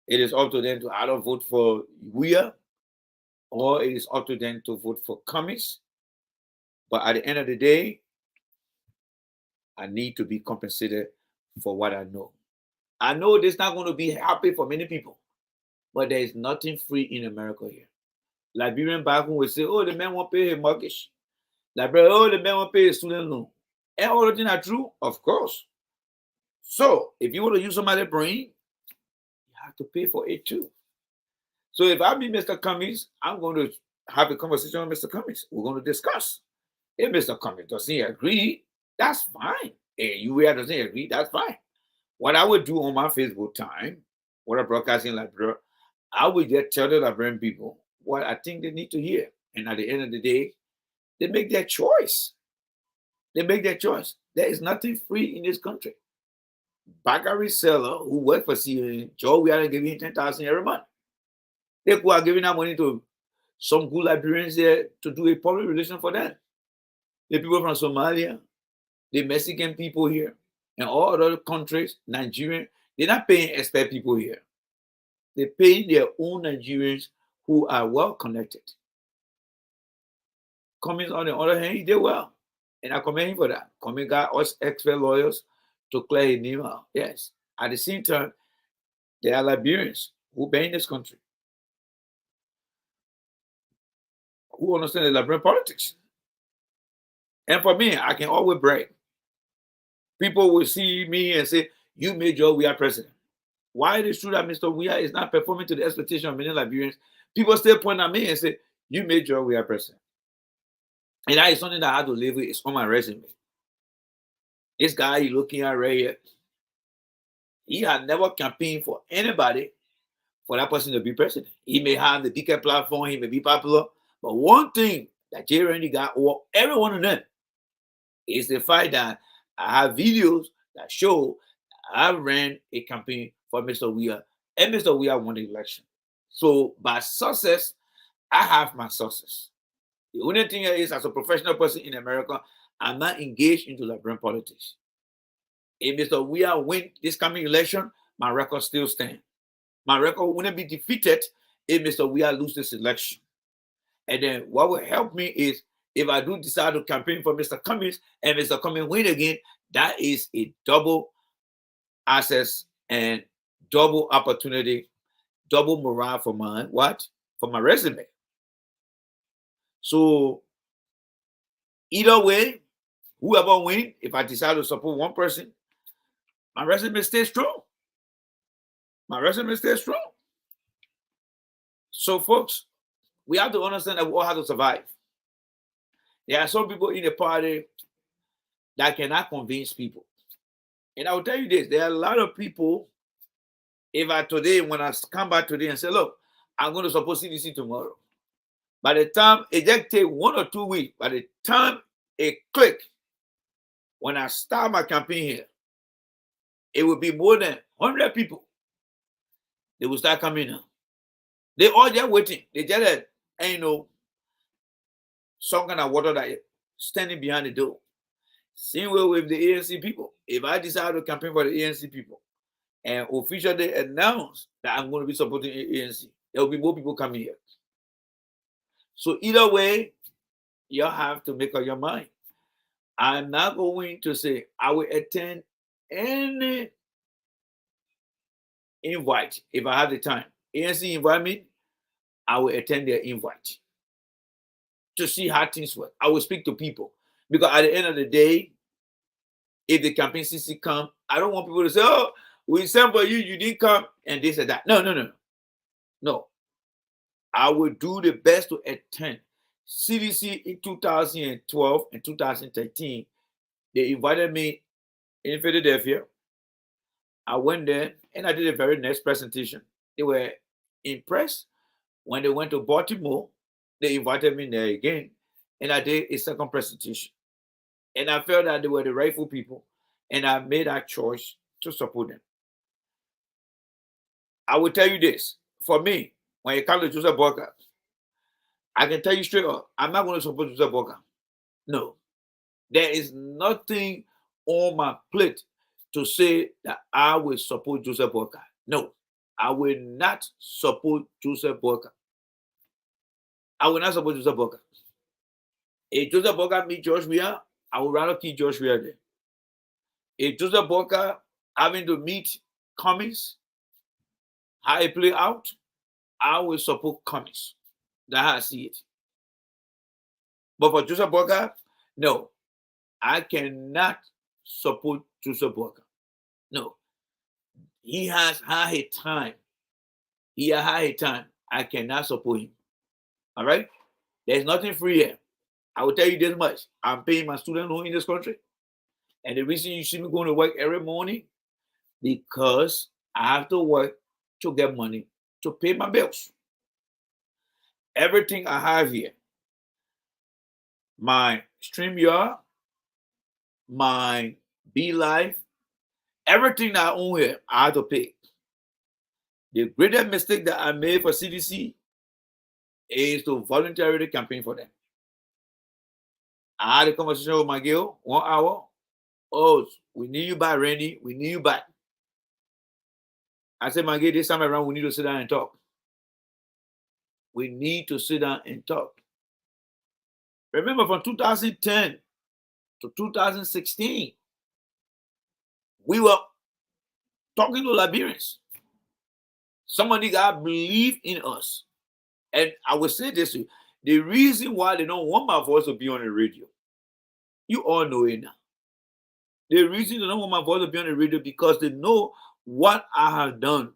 It is up to them to either vote for WIA or it is up to them to vote for Cummings. But at the end of the day, I need to be compensated for what I know. I know this is not going to be happy for many people, but there is nothing free in America here. Liberian back home will say, oh, the man won't pay his mortgage. Liberian, oh, the man won't pay his student loan. And all of things are true, of course. So if you want to use somebody's brain, you have to pay for it too. So if I meet Mr. Cummings, I'm going to have a conversation with Mr. Cummings. We're going to discuss. If Mr. Cummings doesn't agree, that's fine. And UA doesn't agree, that's fine. What I would do on my Facebook time, what I'm broadcasting Liberia, I would just tell the Liberian people what I think they need to hear. And at the end of the day, they make their choice. They make their choice. There is nothing free in this country. Bakari Seller, who worked for CNN, Joe, we are giving him 10,000 every month. They who are giving that money to some good Liberians there to do a public relation for them. The people from Somalia, the Mexican people here, and all other countries, Nigerian, they're not paying expert people here. They're paying their own Nigerians who are well connected. Cummings, on the other hand, he did well. And I commend him for that. Cummings got us expert lawyers to clear his name out. Yes. At the same time, there are Liberians who pay in this country, who understand the Liberian politics. And for me, I can always brag. People will see me and say, you made Joe Weah president. Why it is true that Mr. Weah is not performing to the expectation of many Liberians, people still point at me and say, you made Joe Weah president. And that is something that I had to live with. It's on my resume. This guy you're looking at right here, he had never campaigned for anybody for that person to be president. He may have the bigger platform, he may be popular, but one thing that J. Randy got over every one of them is the fact that I have videos that show I ran a campaign for Mr. Weah, and Mr. Weah won the election. So by success, I have my success. The only thing is, as a professional person in America, I'm not engaged into Liberian politics. If Mr. Weah win this coming election, my record still stands. My record wouldn't be defeated if Mr. Weah loses this election. And then what will help me is if I do decide to campaign for Mr. Cummings and Mr. Cummings win again, that is a double access and double opportunity, double morale for my what? For my resume. So either way, whoever wins, if I decide to support one person, my resume stays strong. My resume stays strong. So folks, we have to understand that we all have to survive. There are some people in the party that cannot convince people. And I will tell you this, there are a lot of people, when I come back today and say, look, I'm going to support CDC tomorrow. By the time it just takes 1 or 2 weeks, by the time it click, when I start my campaign here, it will be more than 100 people. They will start coming now. They all just waiting. They just had, some kind of water that is standing behind the door. Same way with the ANC people. If I decide to campaign for the ANC people and officially announce that I'm going to be supporting the ANC, there will be more people coming here. So either way, you have to make up your mind. I'm not going to say I will attend any invite if I have the time. ANC invite me, I will attend their invite to see how things work. I will speak to people because at the end of the day, if the campaign CC come, I don't want people to say, "Oh, we sent for you, you didn't come," and this and that. No. I will do the best to attend. CDC in 2012 and 2013, they invited me in Philadelphia. I went there and I did a very nice presentation. They were impressed. When they went to Baltimore, they invited me there again, and I did a second presentation. And I felt that they were the rightful people, and I made that choice to support them. I will tell you this, for me, when it comes to Joseph Boyka, I can tell you straight up, I'm not going to support Joseph Boyka. No. There is nothing on my plate to say that I will support Joseph Boyka. No, I will not support Joseph Boyka. I will not support Joseph Boyka. If Joseph Boyka meet George Weah, I would rather keep George Weah there. If Joseph Boyka having to meet Cummings, how it play out, I will support Cummings. That's how I see it. But for Joseph Boyka, no, I cannot support Joseph Boyka. No. He has had a time. He has had a time. I cannot support him. All right? There's nothing free here. I will tell you this much. I'm paying my student loan in this country. And the reason you see me going to work every morning, because I have to work to get money to pay my bills. Everything I have here, my StreamYard, my BeLive, everything that I own here, I have to pay. The greatest mistake that I made for CDC is to voluntarily campaign for them. I had a conversation with my girl, 1 hour. Oh, we need you back, Randy. We need you back. I said, my girl, this time around, we need to sit down and talk. We need to sit down and talk. Remember, from 2010 to 2016, we were talking to Liberians. Somebody got believe in us. And I will say this to you. The reason why they don't want my voice to be on the radio, you all know it now. The reason they don't want my voice to be on the radio because they know what I have done.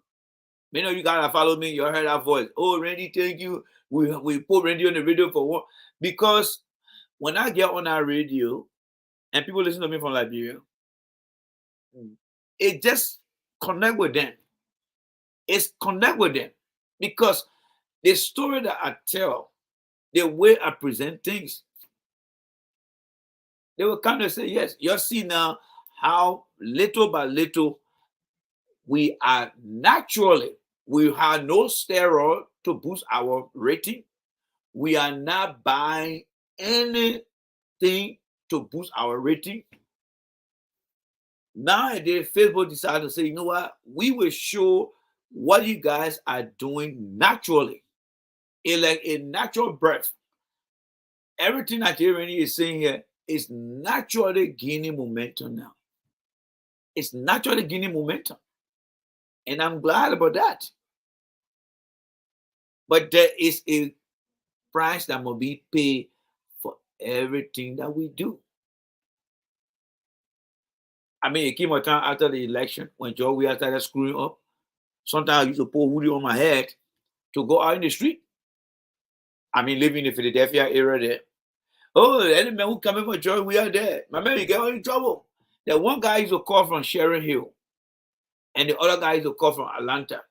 Many of you guys that follow me, you heard that voice. Oh, Randy, thank you. We put Randy on the radio for what? Because when I get on our radio and people listen to me from Liberia, it just connect with them. It's connect with them. Because the story that I tell, the way I present things, they will kind of say, yes, you see now how little by little we are naturally, we have no steroid to boost our rating. We are not buying anything to boost our rating. Nowadays, Facebook decided to say, you know what? We will show what you guys are doing naturally. It's like a natural birth. Everything that Jeremy is saying here is naturally gaining momentum now. It's naturally gaining momentum. And I'm glad about that. But there is a price that must be paid for everything that we do. I mean, it came a time after the election when George Weah started screwing up. Sometimes I used to pour hoodie on my head to go out in the street. I mean, living in the Philadelphia area there. Oh, any man who coming for George Weah there. My man, you get in trouble. That one guy used to call from Sharon Hill. And the other guy used to call from Atlanta.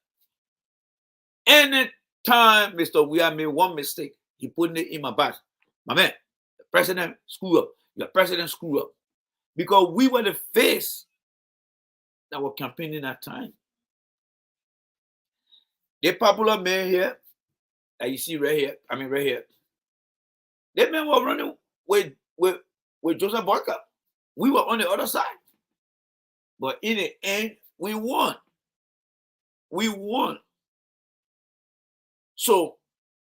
Anytime Mr. Weah made one mistake, he put it in my back. My man, the president screw up. The president screw up. Because we were the face that were campaigning that time. The popular men here, that you see right here, right here, they men were running with Joseph Boyka. We were on the other side. But in the end, we won. We won. So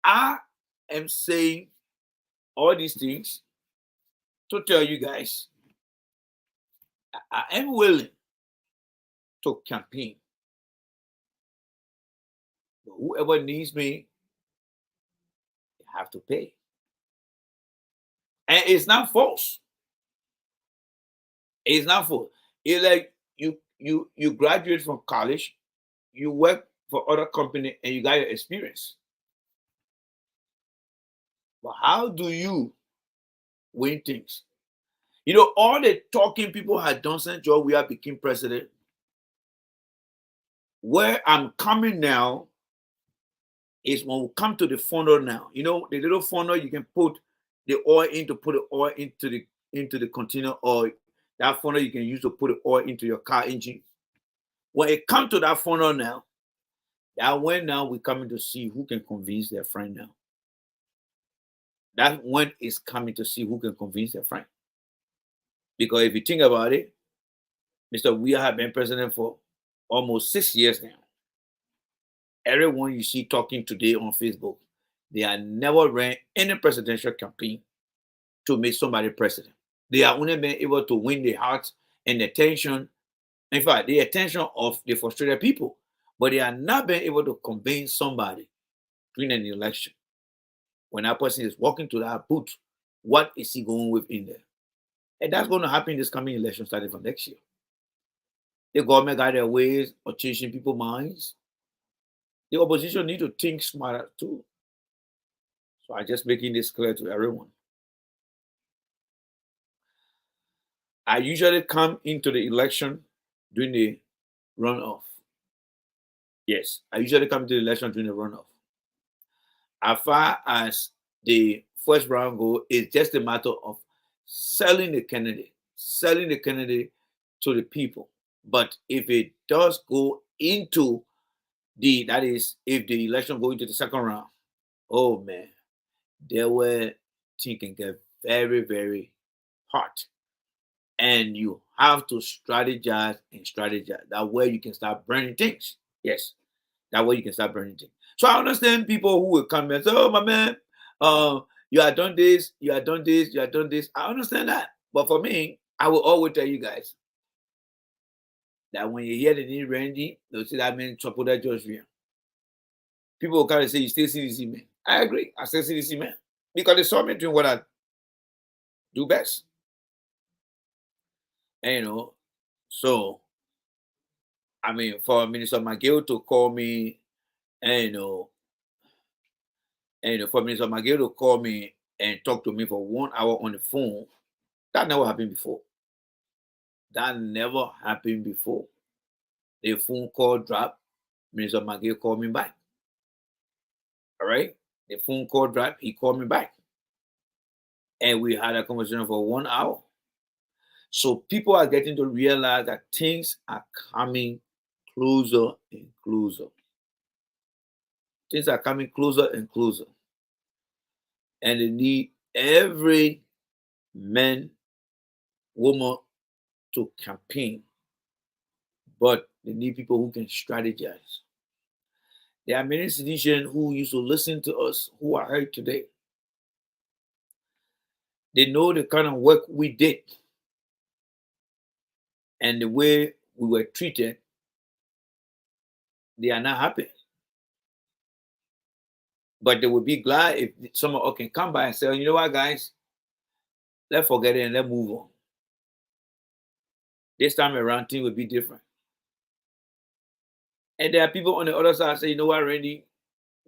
I am saying all these things to tell you guys, I am willing to campaign. But whoever needs me, they have to pay. And it's not false. It's not false. It's like you graduate from college, you work for other company, and you got your experience. But how do you win things? You know, all the talking people had done since George Weah became president. Where I'm coming now is when we come to the funnel now. You know, the little funnel you can put the oil in to put the oil into the container oil. That funnel you can use to put the oil into your car engine. When it comes to that funnel now, That when now we're coming to see who can convince their friend now. That one is coming to see who can convince their friend. Because if you think about it, Mr. Weah has been president for almost 6 years now. Everyone you see talking today on Facebook, they are never ran any presidential campaign to make somebody president. They are only been able to win the hearts and attention, in fact, the attention of the frustrated people, but they are not been able to convince somebody during an election. When that person is walking to that booth, what is he going with in there? And that's going to happen this coming election starting from next year. The government got their ways of changing people's minds. The opposition need to think smarter too. So I'm just making this clear to everyone. I usually come into the election during the runoff. Yes, I usually come to the election during the runoff. As far as the first round goes, it's just a matter of selling the candidate to the people. But if it does go into that is, if the election go into the second round, oh man, there were things can get very, very hot. And you have to strategize and strategize. That way you can start burning things. Yes, that way you can start burning things. So I understand people who will come and say, oh, my man, you have done this, you have done this, you have done this. I understand that. But for me, I will always tell you guys that when you hear the name Randy, they'll say that man trouble that George Weah. People will kind of say, you still CDC man. I agree. I still CDC man. Because they saw me doing what I do best. And, so, I mean, for Minister McGill to call me, and, for Minister McGill to call me and talk to me for 1 hour on the phone, that never happened before. That never happened before. The phone call dropped. Minister McGill called me back. All right? The phone call dropped. He called me back. And we had a conversation for 1 hour. So people are getting to realize that things are coming closer and closer. Things are coming closer and closer. And they need every man, woman to campaign. But they need people who can strategize. There are many citizens who used to listen to us who are here today. They know the kind of work we did and the way we were treated. They are not happy. But they would be glad if someone can come by and say, you know what, guys, let's forget it and let's move on. This time around, things will be different. And there are people on the other side say, you know what, Randy,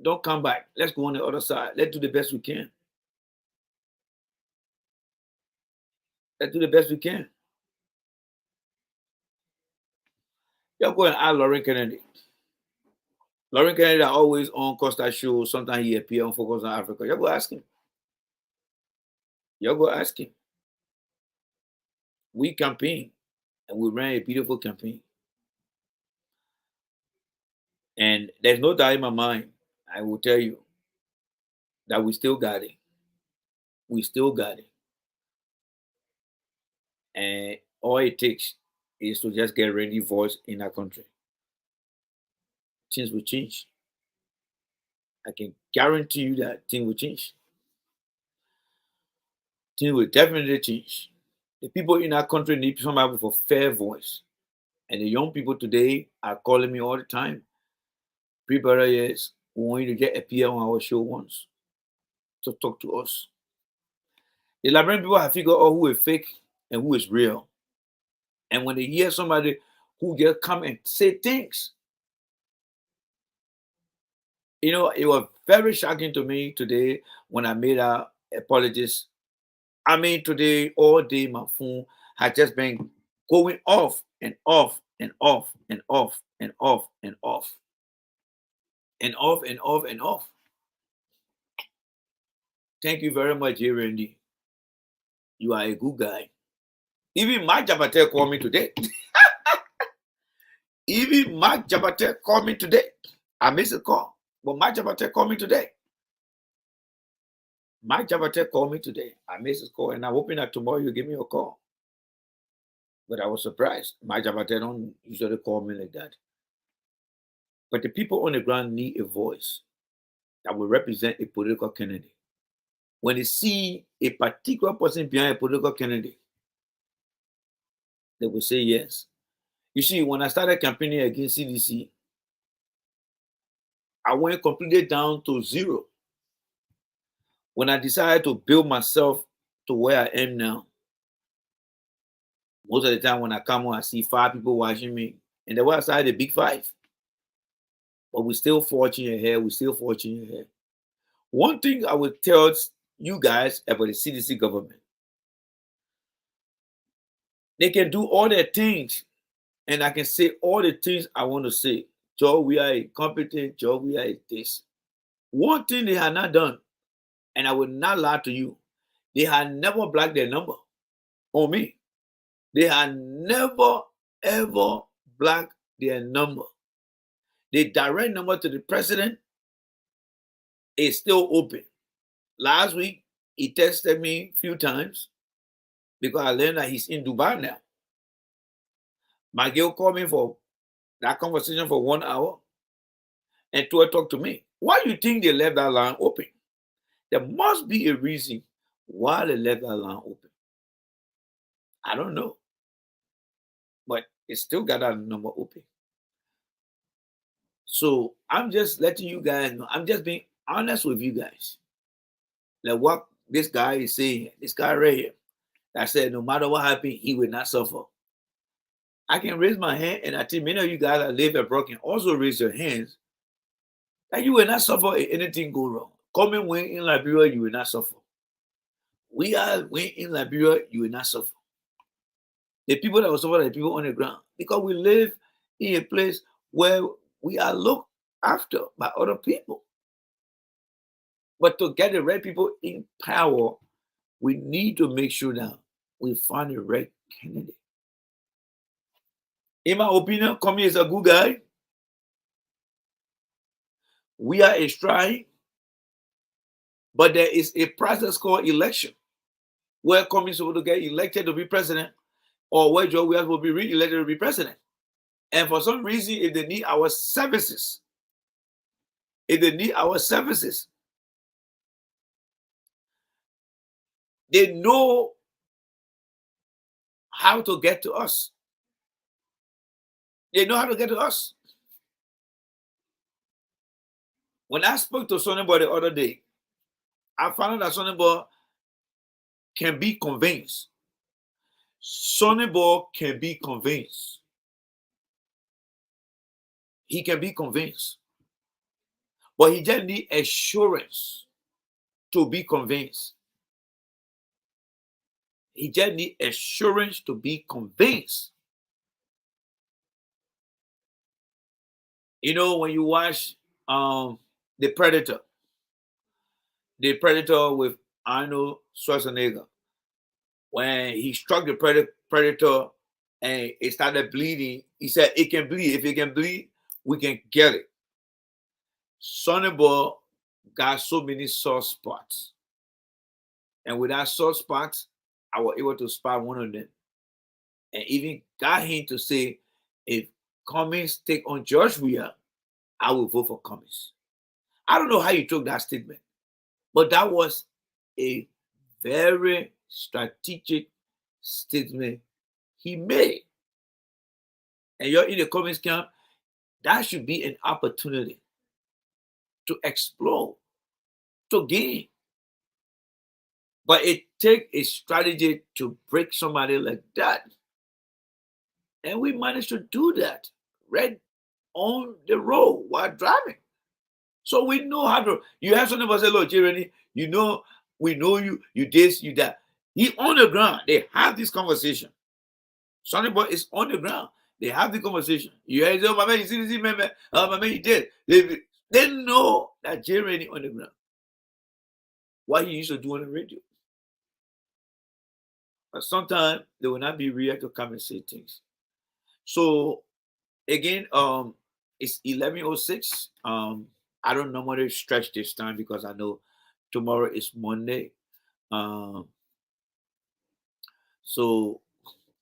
don't come back. Let's go on the other side. Let's do the best we can. Let's do the best we can. Y'all go and ask Lauren Kennedy. Lauren Kennedy are always on Costa show. Sometimes he appear on Focus on Africa. Y'all go ask him. Y'all go ask him. We campaign, and we ran a beautiful campaign. And there's no doubt in my mind, I will tell you, that we still got it. We still got it. And all it takes is to just get Randy voice in our country. Things will change. I can guarantee you that things will change. Things will definitely change. The people in our country need somebody with a fair voice. And the young people today are calling me all the time. People, yes, we want you to get appear on our show once to talk to us. The Liberian people have figured out who is fake and who is real. And when they hear somebody who just come and say things, it was very shocking to me today when I made our apologies. I mean, today, all day, my phone had just been going off and off and off and off and off and off. And off and off and off. Thank you very much, J. Randy. You are a good guy. Even Mark Jabate called me today. Even Mark Jabate called me today. I missed a call. But Mike Jabate called me today. Mike Jabate called me today. I missed his call, and I'm hoping that tomorrow you give me a call. But I was surprised. Mike Jabate don't usually call me like that. But the people on the ground need a voice that will represent a political candidate. When they see a particular person behind a political candidate, they will say yes. You see, when I started campaigning against CDC, I went completely down to zero. When I decided to build myself to where I am now, most of the time when I come on, I see 5 people watching me, and they were outside the big 5. But we're still forging ahead. We're still forging ahead. One thing I would tell you guys about the CDC government, they can do all their things, and I can say all the things I want to say. Joe, we are incompetent. Joe, we are this. One thing they have not done, and I will not lie to you, they had never blocked their number on me. They had never, ever blocked their number. The direct number to the president is still open. Last week, he texted me a few times because I learned that he's in Dubai now. My girl called me for that conversation for 1 hour and to talk to me. Why do you think they left that line open? There must be a reason why they left that line open. I don't know. But it still got that number open. So I'm just letting you guys know. I'm just being honest with you guys. Like what this guy is saying, this guy right here, that said no matter what happened, he will not suffer. I can raise my hand, and I think many of you guys that live abroad can also raise your hands that you will not suffer if anything go wrong. Coming when in Liberia, you will not suffer. We are when in Liberia, you will not suffer. The people that will suffer are the people on the ground, because we live in a place where we are looked after by other people. But to get the right people in power, we need to make sure that we find the right candidate. In my opinion, Comey is a good guy. We are a strike, but there is a process called election where Comey is supposed to get elected to be president, or where Joe Williams will be re-elected to be president. And for some reason, if they need our services, they know how to get to us. They know how to get to us. When I spoke to Sonny Boy the other day, I found out that Sonny Boy can be convinced. Sonny Boy can be convinced. He can be convinced. But he just needs assurance to be convinced. He just needs assurance to be convinced. You know, when you watch The Predator with Arnold Schwarzenegger, when he struck the predator and it started bleeding, he said, it can bleed. If it can bleed, we can get it. Sonny Boy got so many soft spots. And with that soft spots, I was able to spot one of them. And even got him to say, if Cummings take on George Weah, I will vote for Cummings. I don't know how you took that statement, but that was a very strategic statement he made. And you're in the Cummings camp, that should be an opportunity to explore, to gain. But it takes a strategy to break somebody like that. And we managed to do that right on the road while driving. So we know how to. You have somebody say, look, Jeremy, you know, we know you, you this, you that. He on the ground. They have this conversation. Sonny Boy is on the ground. They have the conversation. You hear, oh, my man, you see this man, oh, my man, he did. They know that Jeremy on the ground. What he used to do on the radio. But sometimes they will not be real to come and say things. So again, It's 11:06. I don't normally stretch this time because I know tomorrow is Monday. Um, so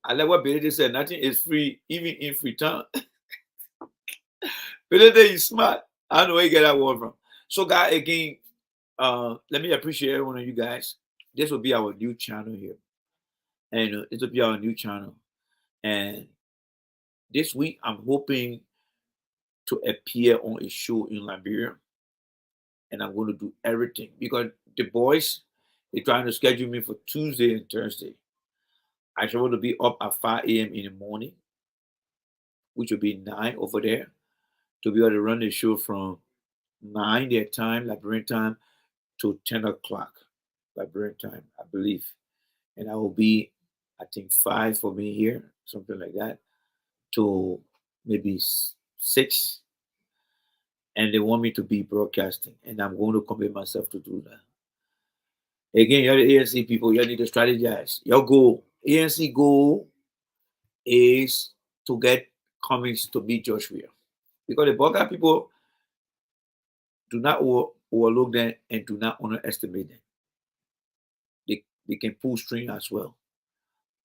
I like what Billy said. Nothing is free, even in free time. Billy is smart. I don't know where you get that word from. So, guys, again, let me appreciate every one of you guys. This will be our new channel here, and this will be our new channel. And this week, I'm hoping to appear on a show in Liberia, and I'm going to do everything because the boys they're trying to schedule me for Tuesday and Thursday. I should want to be up at 5 a.m. in the morning, which will be 9 over there, to be able to run the show from 9 their time, Liberian time, to 10 o'clock Liberian time, I believe. And I will be, I think, 5 for me here, something like that, to maybe 6. And they want me to be broadcasting, and I'm going to commit myself to do that. Again, you're the ANC people, you need to strategize. Your goal, ANC goal is to get Cummings to beat Josh Weir. Because the Boga people do not overlook them and do not underestimate them. They can pull string as well.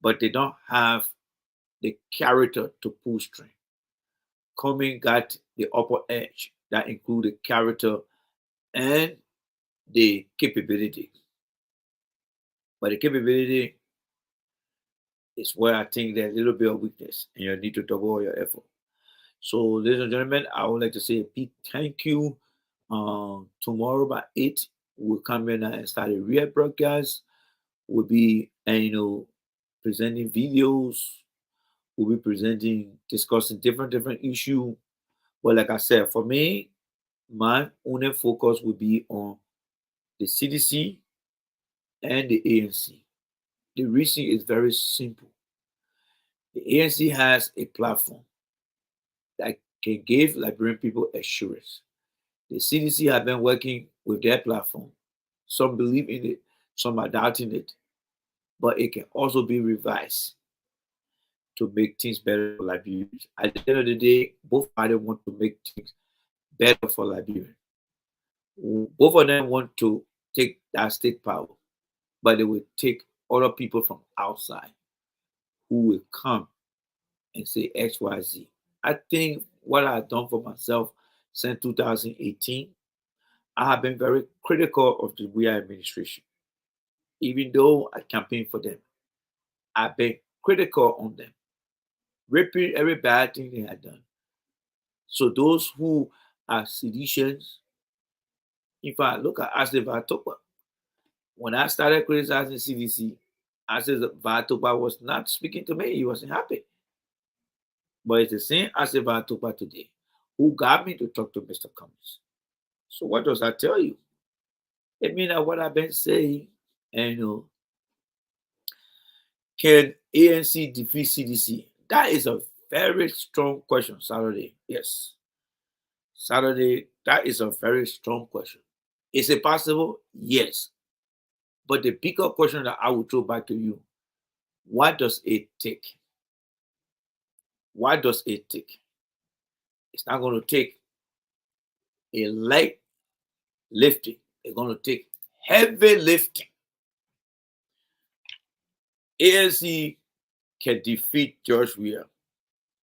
But they don't have the character to pull string. Cummings got the upper edge that include the character and the capability. But the capability is where I think there's a little bit of weakness and you need to double your effort. So, ladies and gentlemen, I would like to say a big thank you. Tomorrow by 8, we'll come in and start a real broadcast. We'll be, presenting videos. We'll be discussing different issues. But like I said, for me, my only focus will be on the CDC and the ANC. The reason is very simple. The ANC has a platform that can give Liberian people assurance. The CDC have been working with their platform. Some believe in it, some are doubting it. But it can also be revised to make things better for Liberians. At the end of the day, both parties want to make things better for Liberia. Both of them want to take that state power, but they will take other people from outside who will come and say X, Y, Z. I think what I've done for myself since 2018, I have been very critical of the Weir administration. Even though I campaigned for them, I've been critical on them, repeat every bad thing they had done. So those who are seditious, if I look at Ashley Vatopa, when I started criticizing CDC, Ashley Vatopa was not speaking to me. He wasn't happy. But it's the same Ashley Vatopa today who got me to talk to Mr. Cummings. So what does that tell you? It means that what I've been saying, and can ANC defeat CDC? That is a very strong question, Saturday. Yes. Saturday, that is a very strong question. Is it possible? Yes. But the bigger question that I will throw back to you, what does it take? What does it take? It's not going to take a light lifting. It's going to take heavy lifting. ANC can defeat George Weir,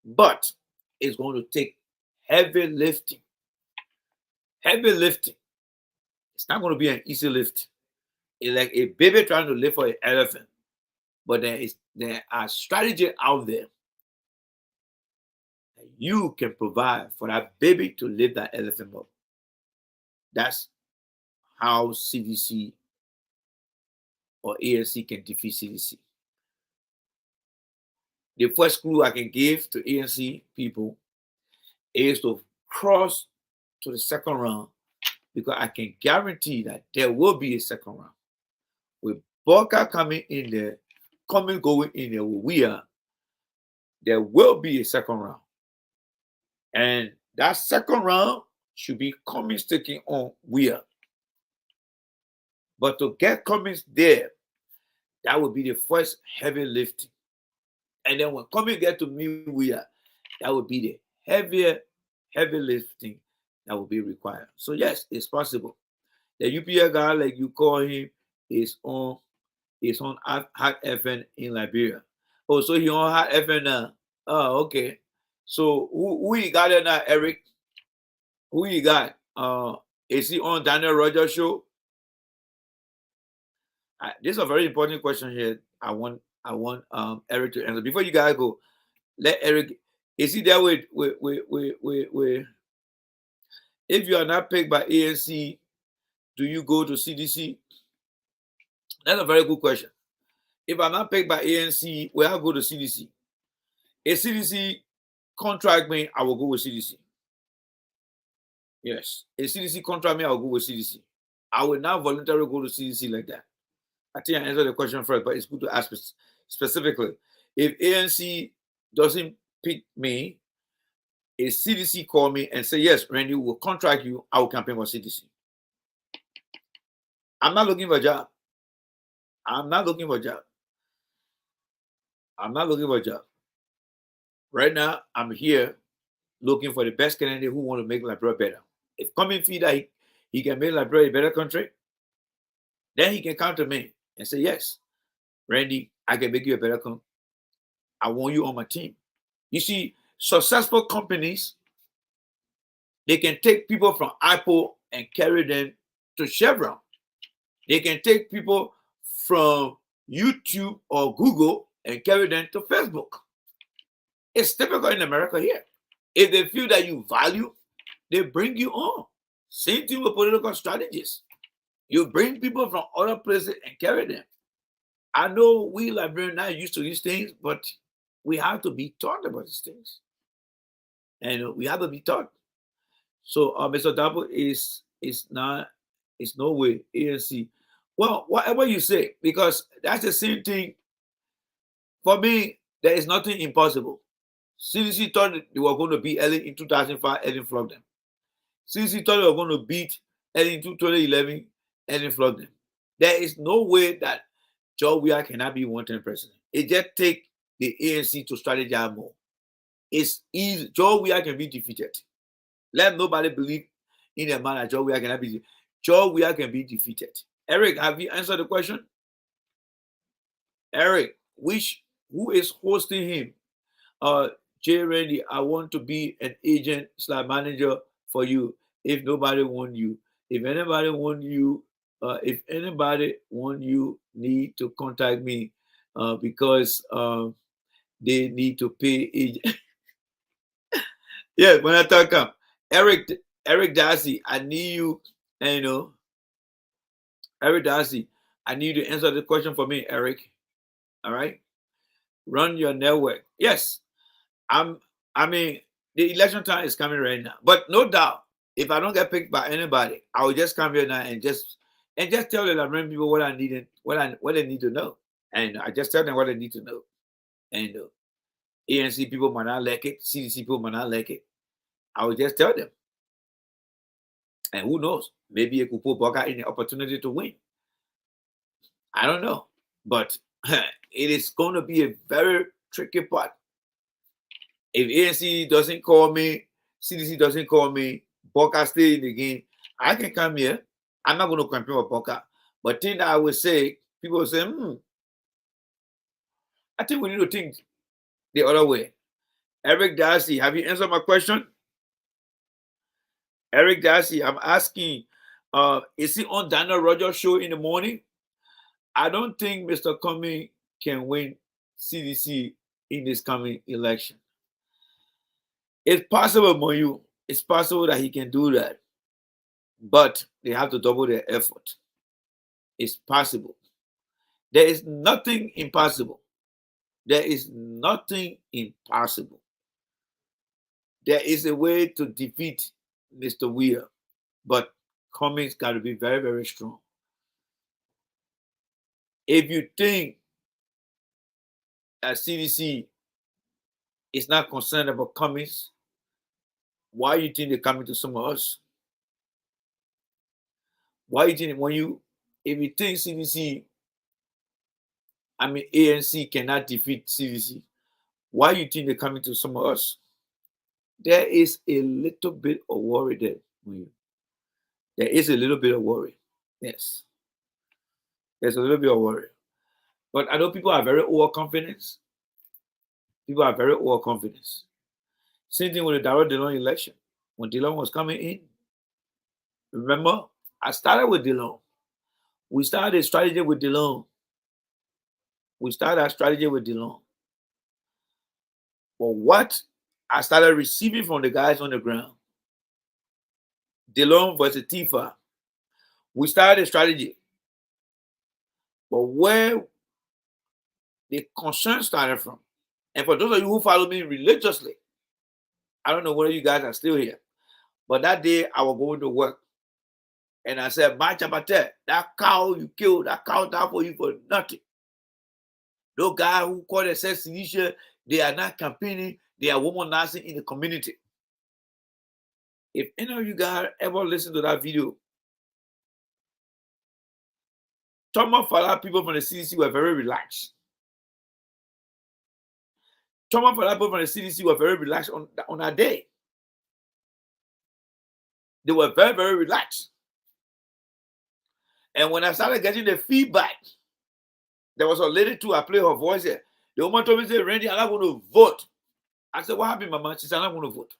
but it's going to take heavy lifting. Heavy lifting. It's not going to be an easy lift. It's like a baby trying to lift for an elephant. But there are strategies out there that you can provide for that baby to lift that elephant up. That's how CDC or ANC can defeat CDC. The first clue I can give to ANC people is to cross to the second round, because I can guarantee that there will be a second round. With Boka coming in there, going in there with Weir, there will be a second round. And that second round should be Cummings taking on Weir. But to get Cummings there, that would be the first heavy lifting. And then when Cummings get to meet Weir, that would be the heavier heavy lifting that will be required. So yes, it's possible. The UPL guy, like you call him, is on Hot FM in Liberia. Oh, so he on Hot FM now. Oh, okay. So who you got there now, Eric? Who you got? Is he on Daniel Rogers show? This is a very important question here. I want Eric to answer. Before you guys go, let Eric. Is he there with if you are not picked by ANC, do you go to CDC? That's a very good question. If I'm not picked by ANC, will I go to CDC? If CDC contract me, I will go with CDC. Yes. If CDC contract me, I will go with CDC. I will not voluntarily go to CDC like that. I think I answered the question first, but it's good to ask specifically. If ANC doesn't pick me, if CDC call me and say, yes, Randy, will contract you, I will campaign for CDC. I'm not looking for a job. I'm not looking for a job. I'm not looking for a job. Right now, I'm here looking for the best candidate who want to make Liberia better. If coming feel that he can make Liberia a better country, then he can come to me and say, yes, Randy, I can make you a better country. I want you on my team. You see, successful companies, they can take people from Apple and carry them to Chevron. They can take people from YouTube or Google and carry them to Facebook. It's typical in America here. If they feel that you value, they bring you on. Same thing with political strategists. You bring people from other places and carry them. I know we Liberians are not used to these things, but we have to be taught about these things. And we have to be taught. So Mr. Dabo is no way ANC. Well, whatever you say, because that's the same thing. For me, there is nothing impossible. CDC thought they were going to beat Ellen in 2005, Ellen flogged them. CDC thought they were going to beat Ellen in 2011, Ellen flogged them. There is no way that George Weah cannot be one-term president. It just takes the ANC to strategize more. It's easy. George Weah can be defeated. Let nobody believe in the man that George Weah cannot be defeated. George Weah can be defeated. Eric, have you answered the question? Eric, who is hosting him? Jay Randy, I want to be an agent / manager for you. If nobody want you, if anybody want you, need to contact me because they need to pay agent. Yeah, when I talk up, Eric Darcy, I need you. Eric Darcy, I need you to answer the question for me, Eric. All right, run your network. Yes. I mean, the election time is coming right now. But no doubt, if I don't get picked by anybody, I will just come here now and just tell the Liberian people what I need, what they need to know. And I just tell them what they need to know. And ANC people might not like it, CDC people might not like it. I will just tell them. And who knows? Maybe it could put Boca in the opportunity to win. I don't know. But it is going to be a very tricky part. If ANC doesn't call me, CDC doesn't call me, Boca stay in the game, I can come here. I'm not going to campaign with Boca. But thing that I would say, people will say, I think we need to think the other way. Eric Darcy, have you answered my question? Eric Darcy, I'm asking, is he on Daniel Rogers show in the morning? I don't think Mr. Cummings can win CDC in this coming election. It's possible, Moyu. It's possible that he can do that. But they have to double their effort. It's possible. There is nothing impossible. There is nothing impossible. There is a way to defeat Mr. Weah, but Cummings got to be very, very strong. If you think that CDC is not concerned about Cummings, why do you think they're coming to some of us? Why do you think if you think CDC, ANC cannot defeat CDC, why do you think they're coming to some of us? there is a little bit of worry there. There is a little bit of worry. Yes. There's a little bit of worry. But I know people are very overconfident. People are very overconfident. Same thing with the Darrell Dillon election. When Dillon was coming in, remember, I started with Dillon. We started a strategy with Dillon. We started our strategy with Dillon. But what I started receiving from the guys on the ground, Dillon versus Tifa, we started a strategy. But where the concern started from, and for those of you who follow me religiously, I don't know whether you guys are still here, but that day I was going to work. And I said, "My Chapate, that cow you killed, that cow died for you for nothing. Those guys who call themselves Sinisha, they are not campaigning, they are womanizing in the community." If any of you guys ever listen to that video, some of our people from the CDC were very relaxed. Some of our people from the CDC were very relaxed on that day. They were very, very relaxed. And when I started getting the feedback, there was a lady too, I played her voice here. The woman told me, say, "Randy, I'm not going to vote." I said, "What happened, Mama?" She said, "I'm not going to vote."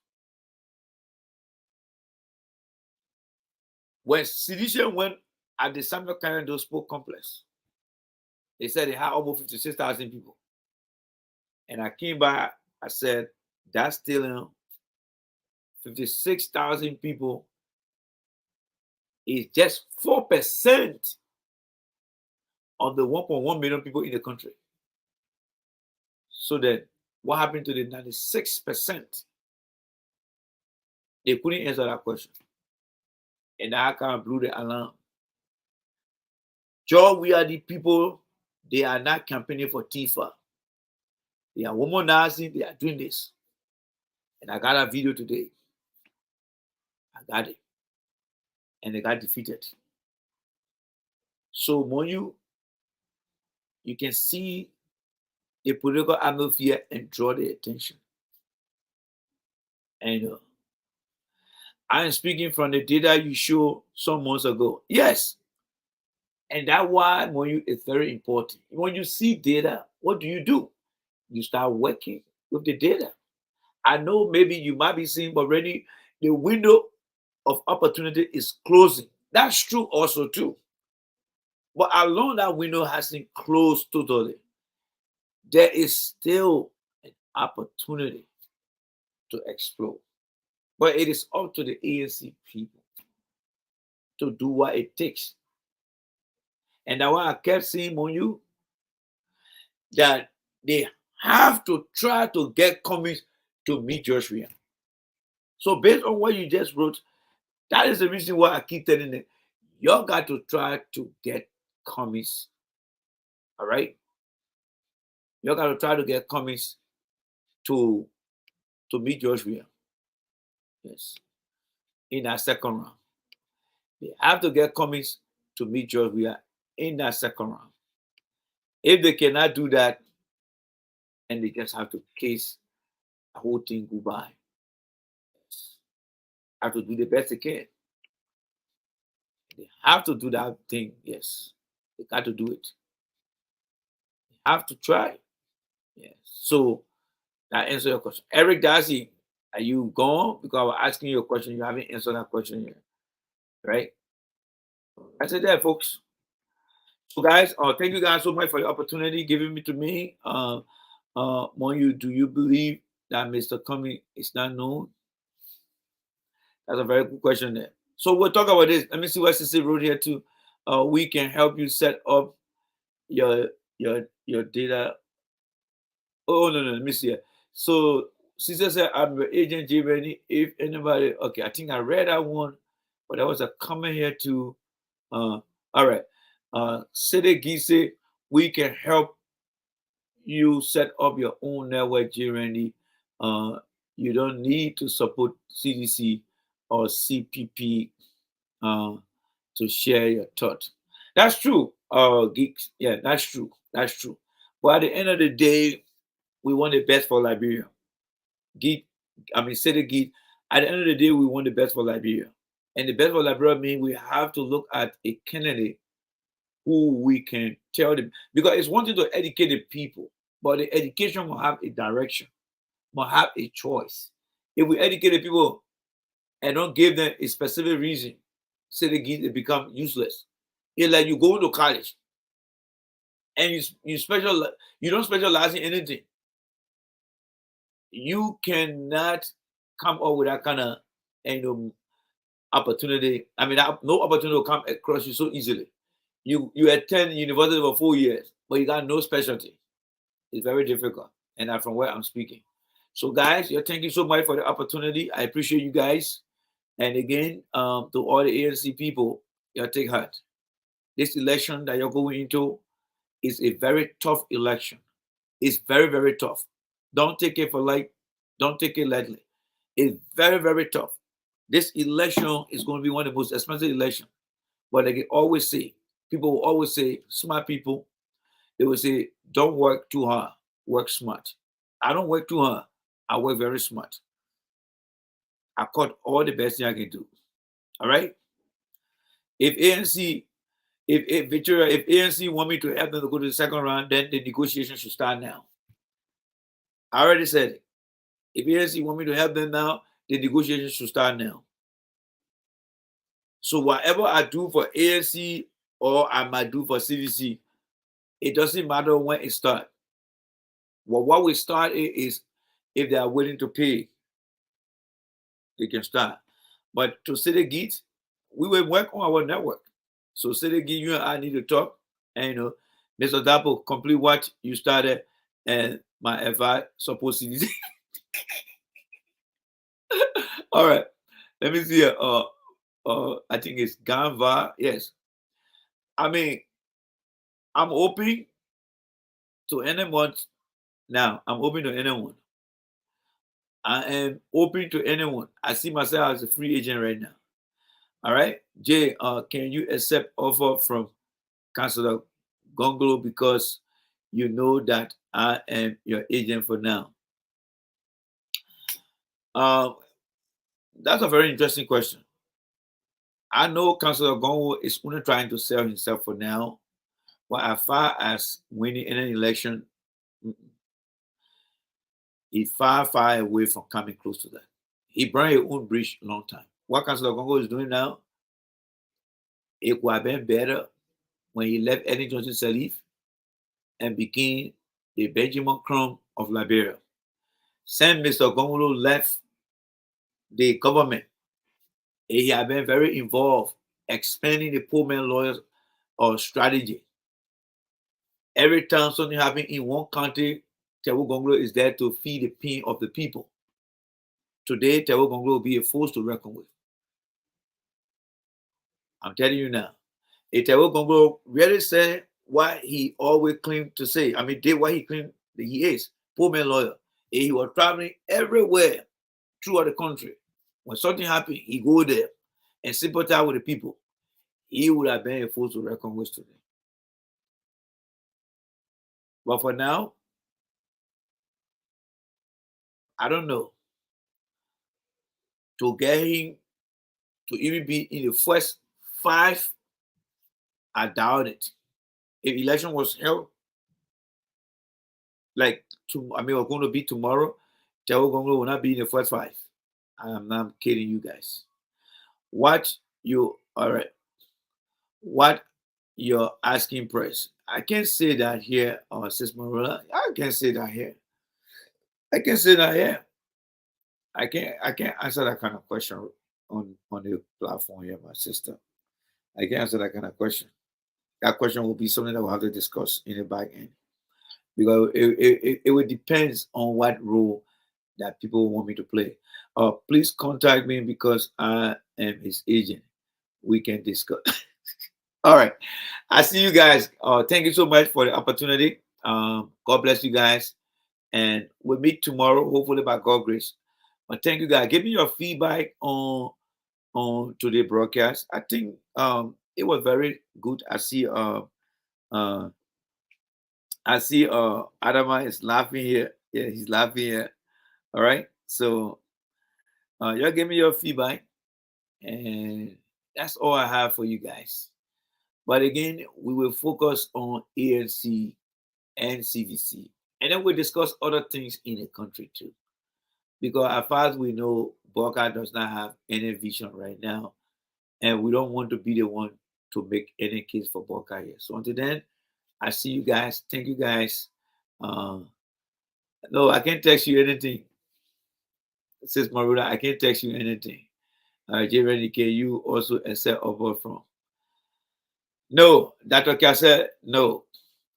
When Sedition went at the Samuel Karen Sport Complex, they said they had almost 56,000 people. And I came by, I said, that's still 56,000 people is just 4% of the 1.1 million people in the country. So then, what happened to the 96%? They couldn't answer that question. And I kind of blew the alarm. Joe, we are the people, they are not campaigning for Tifa. They are womanizing, they are doing this. And I got a video today. I got it. And they got defeated. So, Monyu, you can see the political atmosphere and draw the attention. And I am speaking from the data you showed some months ago. Yes. And that's why Monyu is very important. When you see data, what do? You start working with the data. I know maybe you might be seeing already the window of opportunity is closing. That's true also too. But along that window hasn't closed totally, there is still an opportunity to explore. But it is up to the ANC people to do what it takes. And that's why I kept saying on you that they have to try to get Cummings to meet Joshua. So based on what you just wrote, that is the reason why I keep telling them, y'all got to try to get Cummings. All right? Y'all got to try to get Cummings to meet Joshua. Yes. In that second round. They have to get Cummings to meet Joshua in that second round. If they cannot do that, then they just have to case the whole thing goodbye. Yes. Have to do the best they can. They have to do that thing, yes. They got to do it. They have to try. Yes. So that answers your question. Eric Darcy, are you gone? Because I was asking you a question, you haven't answered that question yet. Right? That's it there, folks. So guys, thank you guys so much for the opportunity given me to me. Monyu, do you believe that Mr. Cummings is not known? That's a very good question there. So we'll talk about this. Let me see what Sissy wrote here too. We can help you set up your data. Oh no, let me see. So Sissy said, "I'm your agent, J. Rennie. If anybody, okay, I think I read that one, but there was a comment here too. All right. City Gise, we can help you set up your own network, J. Rennie. You don't need to support CDC or CPP to share your thoughts." That's true, geeks. Yeah, that's true. That's true. But at the end of the day, we want the best for Liberia. Sedegit. At the end of the day, we want the best for Liberia. And the best for Liberia means we have to look at a candidate who we can tell them, because it's one thing to educate the people, but the education will have a direction, will have a choice. If we educate the people and don't give them a specific reason, they become useless. It's like you go to college and you don't specialize in anything. You cannot come up with that kind of opportunity. No opportunity will come across you so easily. You attend university for 4 years, but you got no specialty. It's very difficult. And that's from where I'm speaking. So, guys, thank you so much for the opportunity. I appreciate you guys. And again, to all the ANC people, take heart. This election that you're going into is a very tough election. It's very, very tough. Don't take it don't take it lightly. It's very, very tough. This election is going to be one of the most expensive elections. But like I always say, people will always say, smart people, they will say, don't work too hard, work smart. I don't work too hard. I work very smart. I cut all the best thing I can do. All right? If ANC, if ANC want me to help them to go to the second round, then the negotiation should start now. I already said it. If ANC want me to help them now, the negotiation should start now. So whatever I do for ANC or I might do for CVC, it doesn't matter when it starts. Well, what we start is if they are willing to pay, they can start. But to Sedegit, we will work on our network. So Sedegit, you and I need to talk. And Mr. Dapo, complete what you started and my advice supposed to be. All right. Let me see. I think it's Ganva. Yes. I'm open to anyone now. I'm open to anyone. I am open to anyone. I see myself as a free agent right now. All right. Jay, can you accept offer from Councillor Gongolo because you know that I am your agent for now? That's a very interesting question. I know Councillor Gongolo is only trying to sell himself for now, but as far as winning any election, he's far, far away from coming close to that. He burned his own bridge a long time. What Councillor Gongolo is doing now, it would have been better when he left Ellen Johnson Sirleaf and became the Benjamin Crumb of Liberia. Since Mr. Gongolo left the government, he had been very involved expanding the poor man lawyers strategy. Every time something happens in one country, Tewo Gongolo is there to feed the pain of the people. Today, Tewo Gongolo will be a force to reckon with. I'm telling you now. If Tewo Gongolo really said what he always claimed to say, did what he claimed that he is, poor man lawyer. And he was traveling everywhere throughout the country. When something happened, he go there and sympathize with the people. He would have been a force to reckon with today. But for now, I don't know. To get him to even be in the first 5, I doubt it. If election was held, we're going to be tomorrow, Tewo Gongolo will not be in the first 5. I'm not kidding you guys. What you're asking price? I can't say that here, Sis Marilla. I can't say that here. I can't say that here. I can't answer that kind of question on the platform here, my sister. I can't answer that kind of question. That question will be something that we'll have to discuss in the back end. Because it will depend on what role that people want me to play. Please contact me because I am his agent. We can discuss. All right. I see you guys. Thank you so much for the opportunity. God bless you guys. And we'll meet tomorrow, hopefully by God's grace. But thank you guys. Give me your feedback on today's broadcast. I think it was very good. I see Adama is laughing here. Yeah, he's laughing here. All right. So Y'all give me your feedback, and that's all I have for you guys. But again, we will focus on ANC and CVC, and then we'll discuss other things in the country too. Because as far as we know, Boca does not have any vision right now, and we don't want to be the one to make any case for Boca here. So until then, I see you guys. Thank you guys. Uh, no, I can't text you anything. Says Maruda, I can't text you anything. J. you also accept offer from. No, Dr. Kase, no.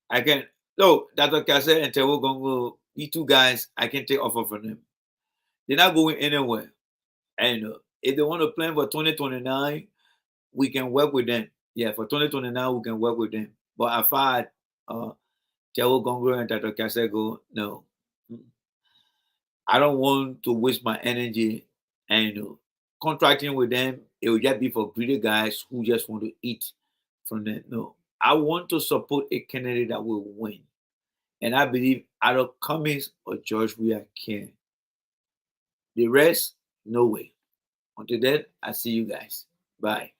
I can no, Dr. Kase and Tewo Gongo, you two guys, I can take offer from them. They're not going anywhere. And if they want to plan for 2029, we can work with them. Yeah, for 2029, we can work with them. But as far as Tewo Gongo and Dr. Kase go, no. I don't want to waste my energy and contracting with them. It will just be for greedy guys who just want to eat from them. No, I want to support a candidate that will win. And I believe either Cummings or George Weah can. The rest, no way. Until then, I see you guys. Bye.